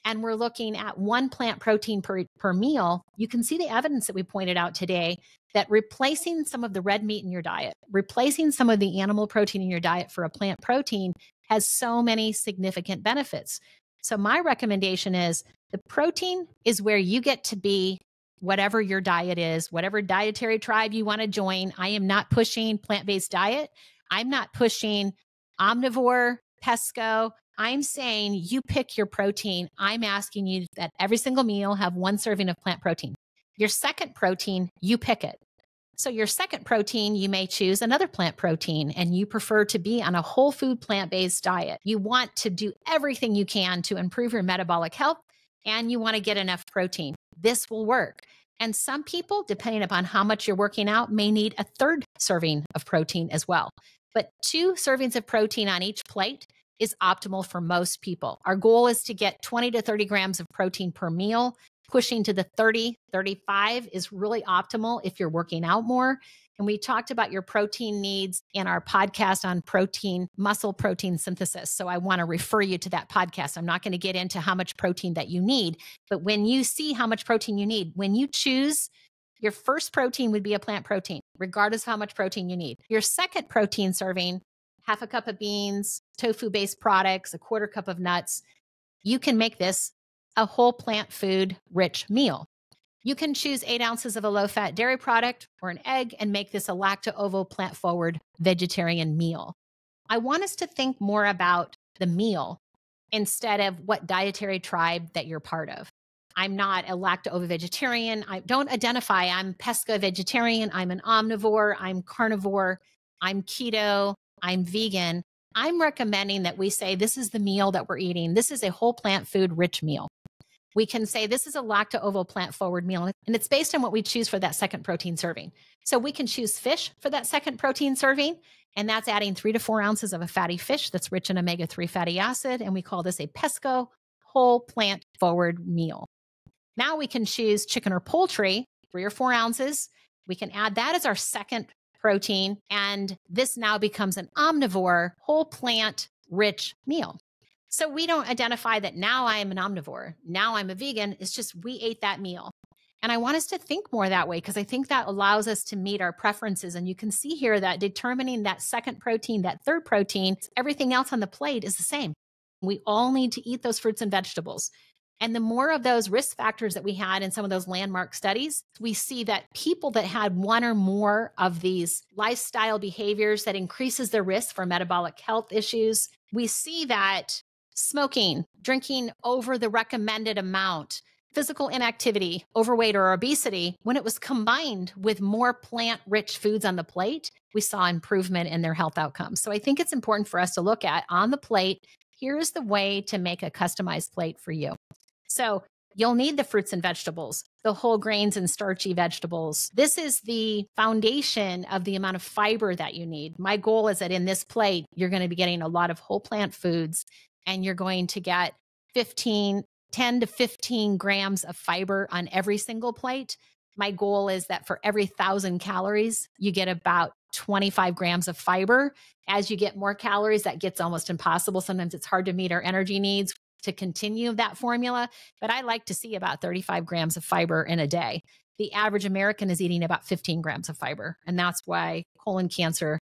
and we're looking at 1 plant protein per meal, you can see the evidence that we pointed out today that replacing some of the red meat in your diet, replacing some of the animal protein in your diet for a plant protein has so many significant benefits. So my recommendation is the protein is where you get to be whatever your diet is, whatever dietary tribe you want to join. I am not pushing plant-based diet. I'm not pushing omnivore, pesco. I'm saying you pick your protein. I'm asking you that every single meal have 1 serving of plant protein. Your second protein, you pick it. So your second protein, you may choose another plant protein and you prefer to be on a whole food plant-based diet. You want to do everything you can to improve your metabolic health and you want to get enough protein. This will work. And some people, depending upon how much you're working out, may need a 3rd serving of protein as well. But 2 servings of protein on each plate is optimal for most people. Our goal is to get 20 to 30 grams of protein per meal. Pushing to the 30, 35 is really optimal if you're working out more. And we talked about your protein needs in our podcast on protein, muscle protein synthesis. So I want to refer you to that podcast. I'm not going to get into how much protein that you need, but when you see how much protein you need, when you choose, your first protein would be a plant protein, regardless of how much protein you need. Your second protein serving, half a cup of beans, tofu-based products, a quarter cup of nuts, you can make this a whole plant food rich meal. You can choose 8 ounces of a low-fat dairy product or an egg and make this a lacto-ovo plant-forward vegetarian meal. I want us to think more about the meal instead of what dietary tribe that you're part of. I'm not a lacto-ovo vegetarian. I don't identify. I'm pesco vegetarian. I'm an omnivore. I'm carnivore. I'm keto. I'm vegan. I'm recommending that we say this is the meal that we're eating. This is a whole plant food rich meal. We can say this is a lacto-ovo plant-forward meal, and it's based on what we choose for that second protein serving. So we can choose fish for that second protein serving, and that's adding 3 to 4 ounces of a fatty fish that's rich in omega-3 fatty acid, and we call this a pesco whole plant-forward meal. Now we can choose chicken or poultry, 3 or 4 ounces. We can add that as our second protein, and this now becomes an omnivore, whole plant rich meal. So we don't identify that now I am an omnivore, now I'm a vegan. It's just we ate that meal. And I want us to think more that way because I think that allows us to meet our preferences. And you can see here that determining that second protein, that third protein, everything else on the plate is the same. We all need to eat those fruits and vegetables. And the more of those risk factors that we had in some of those landmark studies, we see that people that had one or more of these lifestyle behaviors that increases their risk for metabolic health issues, we see that smoking, drinking over the recommended amount, physical inactivity, overweight or obesity, when it was combined with more plant-rich foods on the plate, we saw improvement in their health outcomes. So I think it's important for us to look at on the plate, here's the way to make a customized plate for you. So you'll need the fruits and vegetables, the whole grains and starchy vegetables. This is the foundation of the amount of fiber that you need. My goal is that in this plate, you're going to be getting a lot of whole plant foods, and you're going to get 10 to 15 grams of fiber on every single plate. My goal is that for every 1,000 calories, you get about 25 grams of fiber. As you get more calories, that gets almost impossible. Sometimes it's hard to meet our energy needs to continue that formula, but I like to see about 35 grams of fiber in a day. The average American is eating about 15 grams of fiber, and that's why colon cancer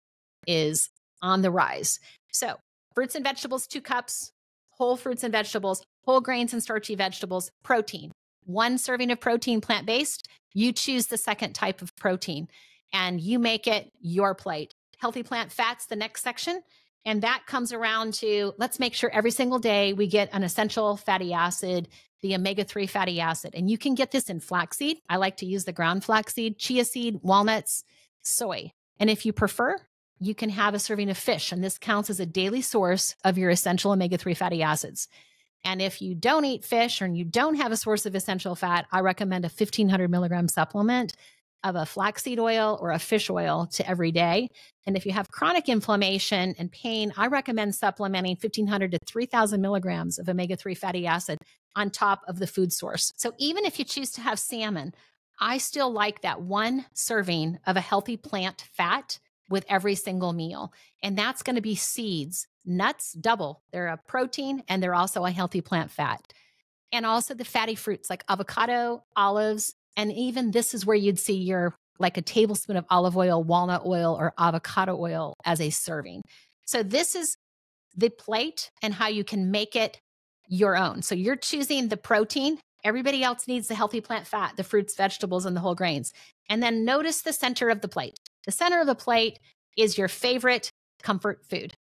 is on the rise. So fruits and vegetables, 2 cups, whole fruits and vegetables, whole grains and starchy vegetables, protein. 1 serving of protein, plant-based. You choose the second type of protein, and you make it your plate. Healthy plant fats, the next section. And that comes around to, let's make sure every single day we get an essential fatty acid, the omega-3 fatty acid. And you can get this in flaxseed. I like to use the ground flaxseed, chia seed, walnuts, soy. And if you prefer, you can have a serving of fish. And this counts as a daily source of your essential omega-3 fatty acids. And if you don't eat fish or you don't have a source of essential fat, I recommend a 1,500 milligram supplement of a flaxseed oil or a fish oil to every day. And if you have chronic inflammation and pain, I recommend supplementing 1,500 to 3,000 milligrams of omega-3 fatty acid on top of the food source. So even if you choose to have salmon, I still like that 1 serving of a healthy plant fat with every single meal. And that's going to be seeds, nuts, double. They're a protein and they're also a healthy plant fat. And also the fatty fruits like avocado, olives, and even this is where you'd see your like a tablespoon of olive oil, walnut oil, or avocado oil as a serving. So this is the plate and how you can make it your own. So you're choosing the protein. Everybody else needs the healthy plant fat, the fruits, vegetables, and the whole grains. And then notice the center of the plate. The center of the plate is your favorite comfort food.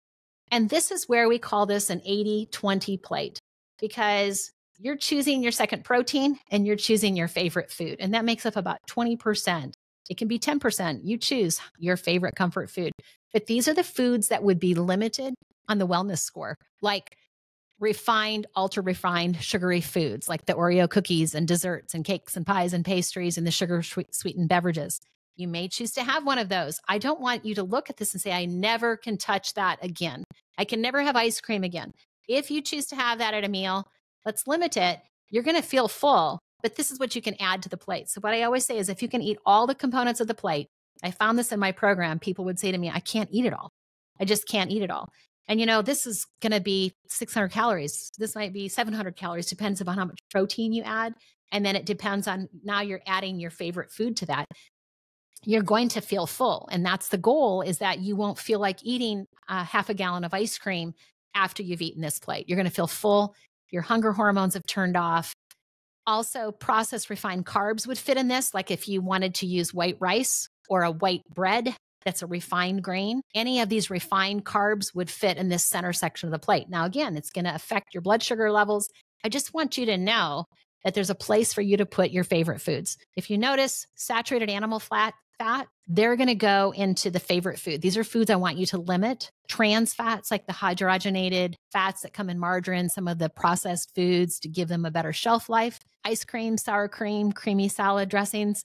And this is where we call this an 80-20 plate, because you're choosing your second protein and you're choosing your favorite food. And that makes up about 20%. It can be 10%. You choose your favorite comfort food. But these are the foods that would be limited on the wellness score, like refined, ultra refined, sugary foods, like the Oreo cookies and desserts and cakes and pies and pastries and the sugar sweetened beverages. You may choose to have one of those. I don't want you to look at this and say, I never can touch that again. I can never have ice cream again. If you choose to have that at a meal, let's limit it. You're going to feel full, but this is what you can add to the plate. So what I always say is if you can eat all the components of the plate, I found this in my program, people would say to me, I can't eat it all. I just can't eat it all. And you know, this is going to be 600 calories. This might be 700 calories, depends upon how much protein you add. And then it depends on, now you're adding your favorite food to that. You're going to feel full. And that's the goal, is that you won't feel like eating half a gallon of ice cream after you've eaten this plate. You're going to feel full. Your hunger hormones have turned off. Also, processed refined carbs would fit in this. Like if you wanted to use white rice or a white bread, that's a refined grain. Any of these refined carbs would fit in this center section of the plate. Now, again, it's going to affect your blood sugar levels. I just want you to know that there's a place for you to put your favorite foods. If you notice, saturated animal fat fat, they're going to go into the favorite food. These are foods I want you to limit. Trans fats, like the hydrogenated fats that come in margarine, some of the processed foods to give them a better shelf life. Ice cream, sour cream, creamy salad dressings,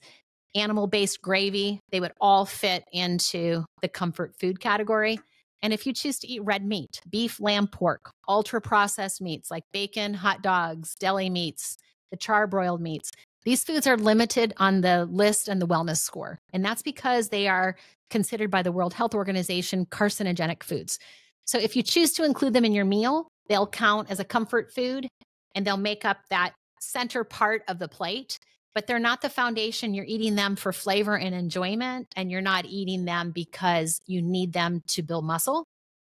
animal-based gravy, they would all fit into the comfort food category. And if you choose to eat red meat, beef, lamb, pork, ultra-processed meats like bacon, hot dogs, deli meats, the charbroiled meats, these foods are limited on the list and the wellness score. And that's because they are considered by the World Health Organization carcinogenic foods. So if you choose to include them in your meal, they'll count as a comfort food and they'll make up that center part of the plate. But they're not the foundation. You're eating them for flavor and enjoyment, and you're not eating them because you need them to build muscle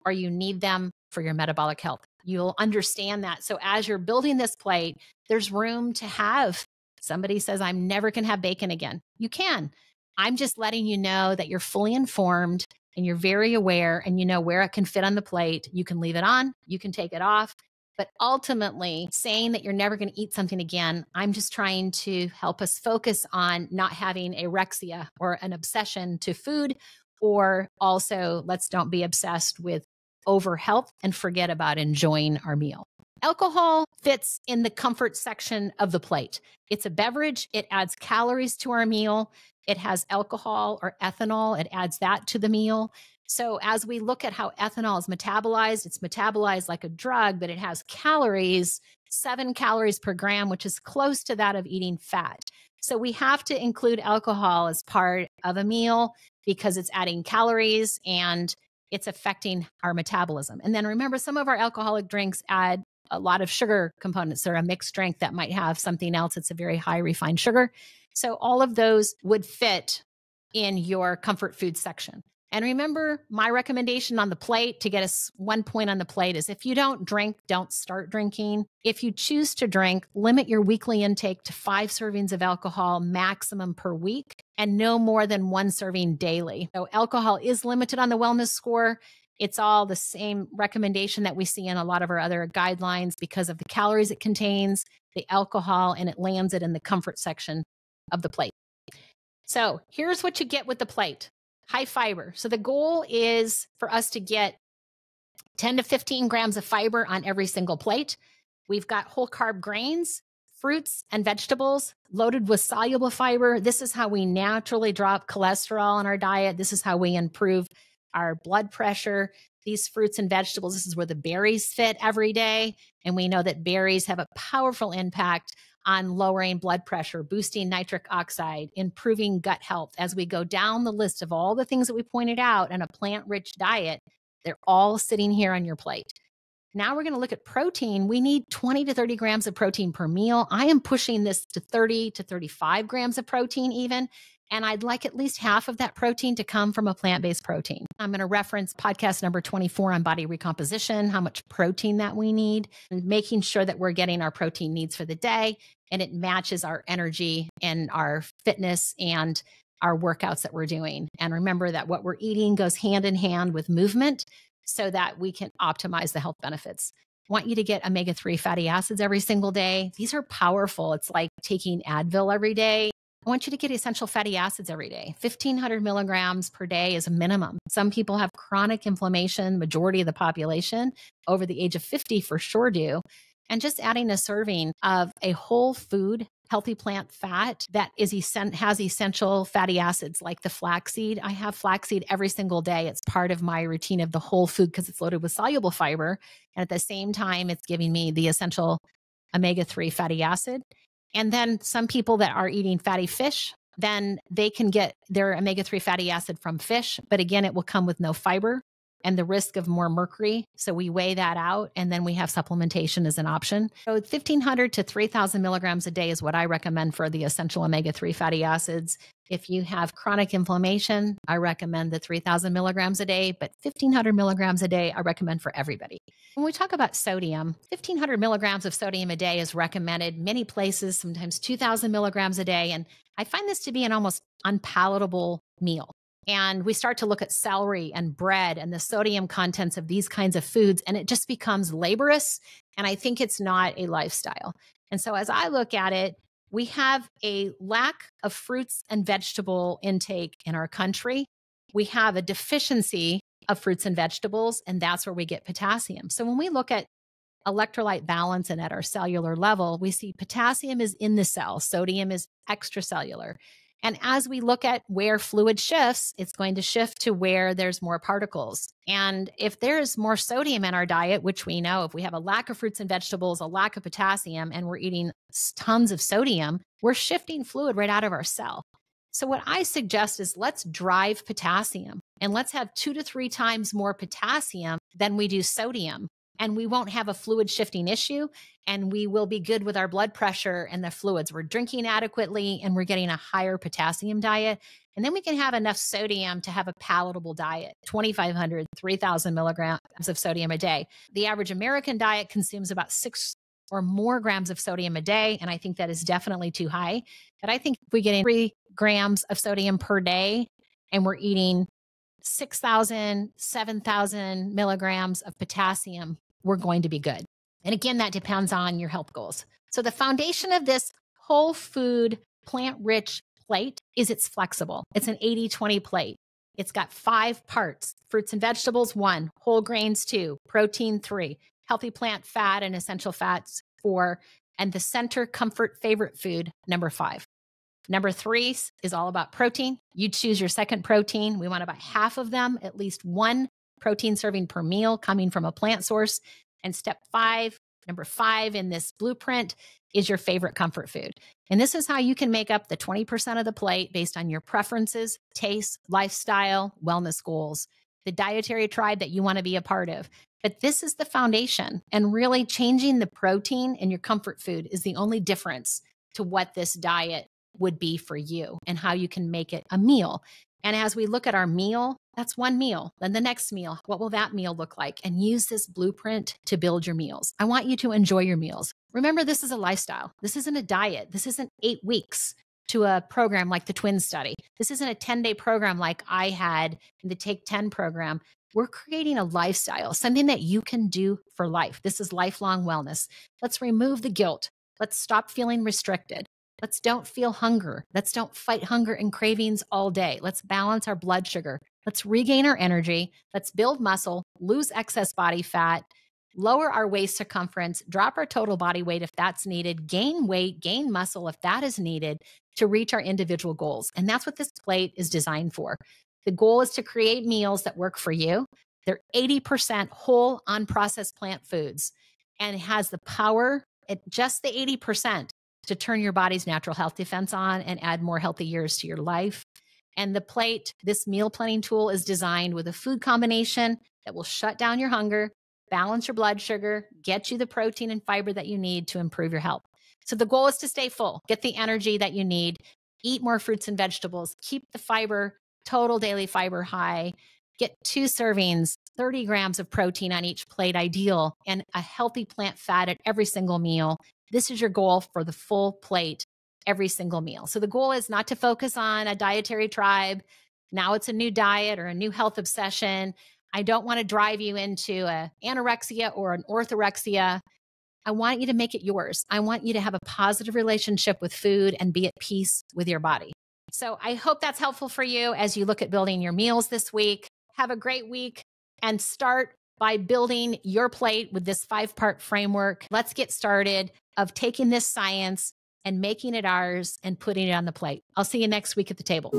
or you need them for your metabolic health. You'll understand that. So as you're building this plate, there's room to have. Somebody says, I'm never going to have bacon again. You can. I'm just letting you know that you're fully informed and you're very aware and you know where it can fit on the plate. You can leave it on, you can take it off. But ultimately, saying that you're never going to eat something again, I'm just trying to help us focus on not having anorexia or an obsession to food, or also let's don't be obsessed with over health and forget about enjoying our meal. Alcohol fits in the comfort section of the plate. It's a beverage. It adds calories to our meal. It has alcohol or ethanol. It adds that to the meal. So as we look at how ethanol is metabolized, it's metabolized like a drug, but it has calories, 7 calories per gram, which is close to that of eating fat. So we have to include alcohol as part of a meal because it's adding calories and it's affecting our metabolism. And then remember, some of our alcoholic drinks add a lot of sugar components. They're a mixed drink that might have something else. It's a very high refined sugar. So all of those would fit in your comfort food section. And remember, my recommendation on the plate to get us 1 point on the plate is if you don't drink, don't start drinking. If you choose to drink, limit your weekly intake to 5 servings of alcohol maximum per week and no more than 1 serving daily. So alcohol is limited on the wellness score. It's all the same recommendation that we see in a lot of our other guidelines because of the calories it contains, the alcohol, and it lands it in the comfort section of the plate. So here's what you get with the plate. High fiber. So the goal is for us to get 10 to 15 grams of fiber on every single plate. We've got whole carb grains, fruits, and vegetables loaded with soluble fiber. This is how we naturally drop cholesterol in our diet. This is how we improve our blood pressure. These fruits and vegetables, this is where the berries fit every day. And we know that berries have a powerful impact on lowering blood pressure, boosting nitric oxide, improving gut health. As we go down the list of all the things that we pointed out in a plant-rich diet, they're all sitting here on your plate. Now we're going to look at protein. We need 20 to 30 grams of protein per meal. I am pushing this to 30 to 35 grams of protein even. And I'd like at least half of that protein to come from a plant-based protein. I'm going to reference podcast number 24 on body recomposition, how much protein that we need, and making sure that we're getting our protein needs for the day and it matches our energy and our fitness and our workouts that we're doing. And remember that what we're eating goes hand in hand with movement so that we can optimize the health benefits. I want you to get omega-3 fatty acids every single day. These are powerful. It's like taking Advil every day. I want you to get essential fatty acids every day. 1,500 milligrams per day is a minimum. Some people have chronic inflammation, majority of the population over the age of 50 for sure do. And just adding a serving of a whole food, healthy plant fat that has essential fatty acids like the flaxseed. I have flaxseed every single day. It's part of my routine of the whole food because it's loaded with soluble fiber. And at the same time, it's giving me the essential omega-3 fatty acid. And then some people that are eating fatty fish, then they can get their omega-3 fatty acid from fish. But again, it will come with no fiber and the risk of more mercury. So we weigh that out and then we have supplementation as an option. So 1,500 to 3,000 milligrams a day is what I recommend for the essential omega-3 fatty acids. If you have chronic inflammation, I recommend the 3,000 milligrams a day, but 1,500 milligrams a day, I recommend for everybody. When we talk about sodium, 1,500 milligrams of sodium a day is recommended. Many places, sometimes 2,000 milligrams a day. And I find this to be an almost unpalatable meal. And we start to look at celery and bread and the sodium contents of these kinds of foods, and it just becomes laborious. And I think it's not a lifestyle. And so as I look at it, We have a lack of fruits and vegetable intake in our country. We have a deficiency of fruits and vegetables, and that's where we get potassium. So when we look at electrolyte balance and at our cellular level, we see potassium is in the cell, sodium is extracellular. And as we look at where fluid shifts, it's going to shift to where there's more particles. And if there's more sodium in our diet, which we know if we have a lack of fruits and vegetables, a lack of potassium, and we're eating tons of sodium, we're shifting fluid right out of our cell. So what I suggest is let's drive potassium and let's have 2 to 3 times more potassium than we do sodium. And we won't have a fluid shifting issue, and we will be good with our blood pressure and the fluids. We're drinking adequately and we're getting a higher potassium diet. And then we can have enough sodium to have a palatable diet, 2,500, 3,000 milligrams of sodium a day. The average American diet consumes about 6 or more grams of sodium a day. And I think that is definitely too high. But I think if we get in 3 grams of sodium per day and we're eating 6,000, 7,000 milligrams of potassium, we're going to be good. And again, that depends on your health goals. So the foundation of this whole food, plant-rich plate is it's flexible. It's an 80-20 plate. It's got 5 parts: fruits and vegetables, 1, whole grains, 2, protein, 3, healthy plant fat and essential fats, 4, and the center comfort favorite food, number 5. Number 3 is all about protein. You choose your second protein. We want about half of them, at least 1 protein serving per meal coming from a plant source. And step 5, number 5 in this blueprint is your favorite comfort food. And this is how you can make up the 20% of the plate based on your preferences, tastes, lifestyle, wellness goals, the dietary tribe that you want to be a part of. But this is the foundation, and really changing the protein in your comfort food is the only difference to what this diet would be for you and how you can make it a meal. And as we look at our meal, that's 1 meal. Then the next meal, what will that meal look like? And use this blueprint to build your meals. I want you to enjoy your meals. Remember, this is a lifestyle. This isn't a diet. This isn't 8 weeks to a program like the Twin Study. This isn't a 10-day program like I had in the Take 10 program. We're creating a lifestyle, something that you can do for life. This is lifelong wellness. Let's remove the guilt. Let's stop feeling restricted. Let's don't feel hunger. Let's don't fight hunger and cravings all day. Let's balance our blood sugar. Let's regain our energy. Let's build muscle, lose excess body fat, lower our waist circumference, drop our total body weight if that's needed, gain weight, gain muscle if that is needed to reach our individual goals. And that's what this plate is designed for. The goal is to create meals that work for you. They're 80% whole, unprocessed plant foods, and it has the power at just the 80% to turn your body's natural health defense on and add more healthy years to your life. And the plate, this meal planning tool, is designed with a food combination that will shut down your hunger, balance your blood sugar, get you the protein and fiber that you need to improve your health. So the goal is to stay full, get the energy that you need, eat more fruits and vegetables, keep the fiber, total daily fiber high, get 2 servings, 30 grams of protein on each plate ideal, and a healthy plant fat at every single meal. This is your goal for the full plate every single meal. So the goal is not to focus on a dietary tribe. Now it's a new diet or a new health obsession. I don't want to drive you into an anorexia or an orthorexia. I want you to make it yours. I want you to have a positive relationship with food and be at peace with your body. So I hope that's helpful for you as you look at building your meals this week. Have a great week and start by building your plate with this 5-part framework. Let's get started of taking this science and making it ours and putting it on the plate. I'll see you next week at the table.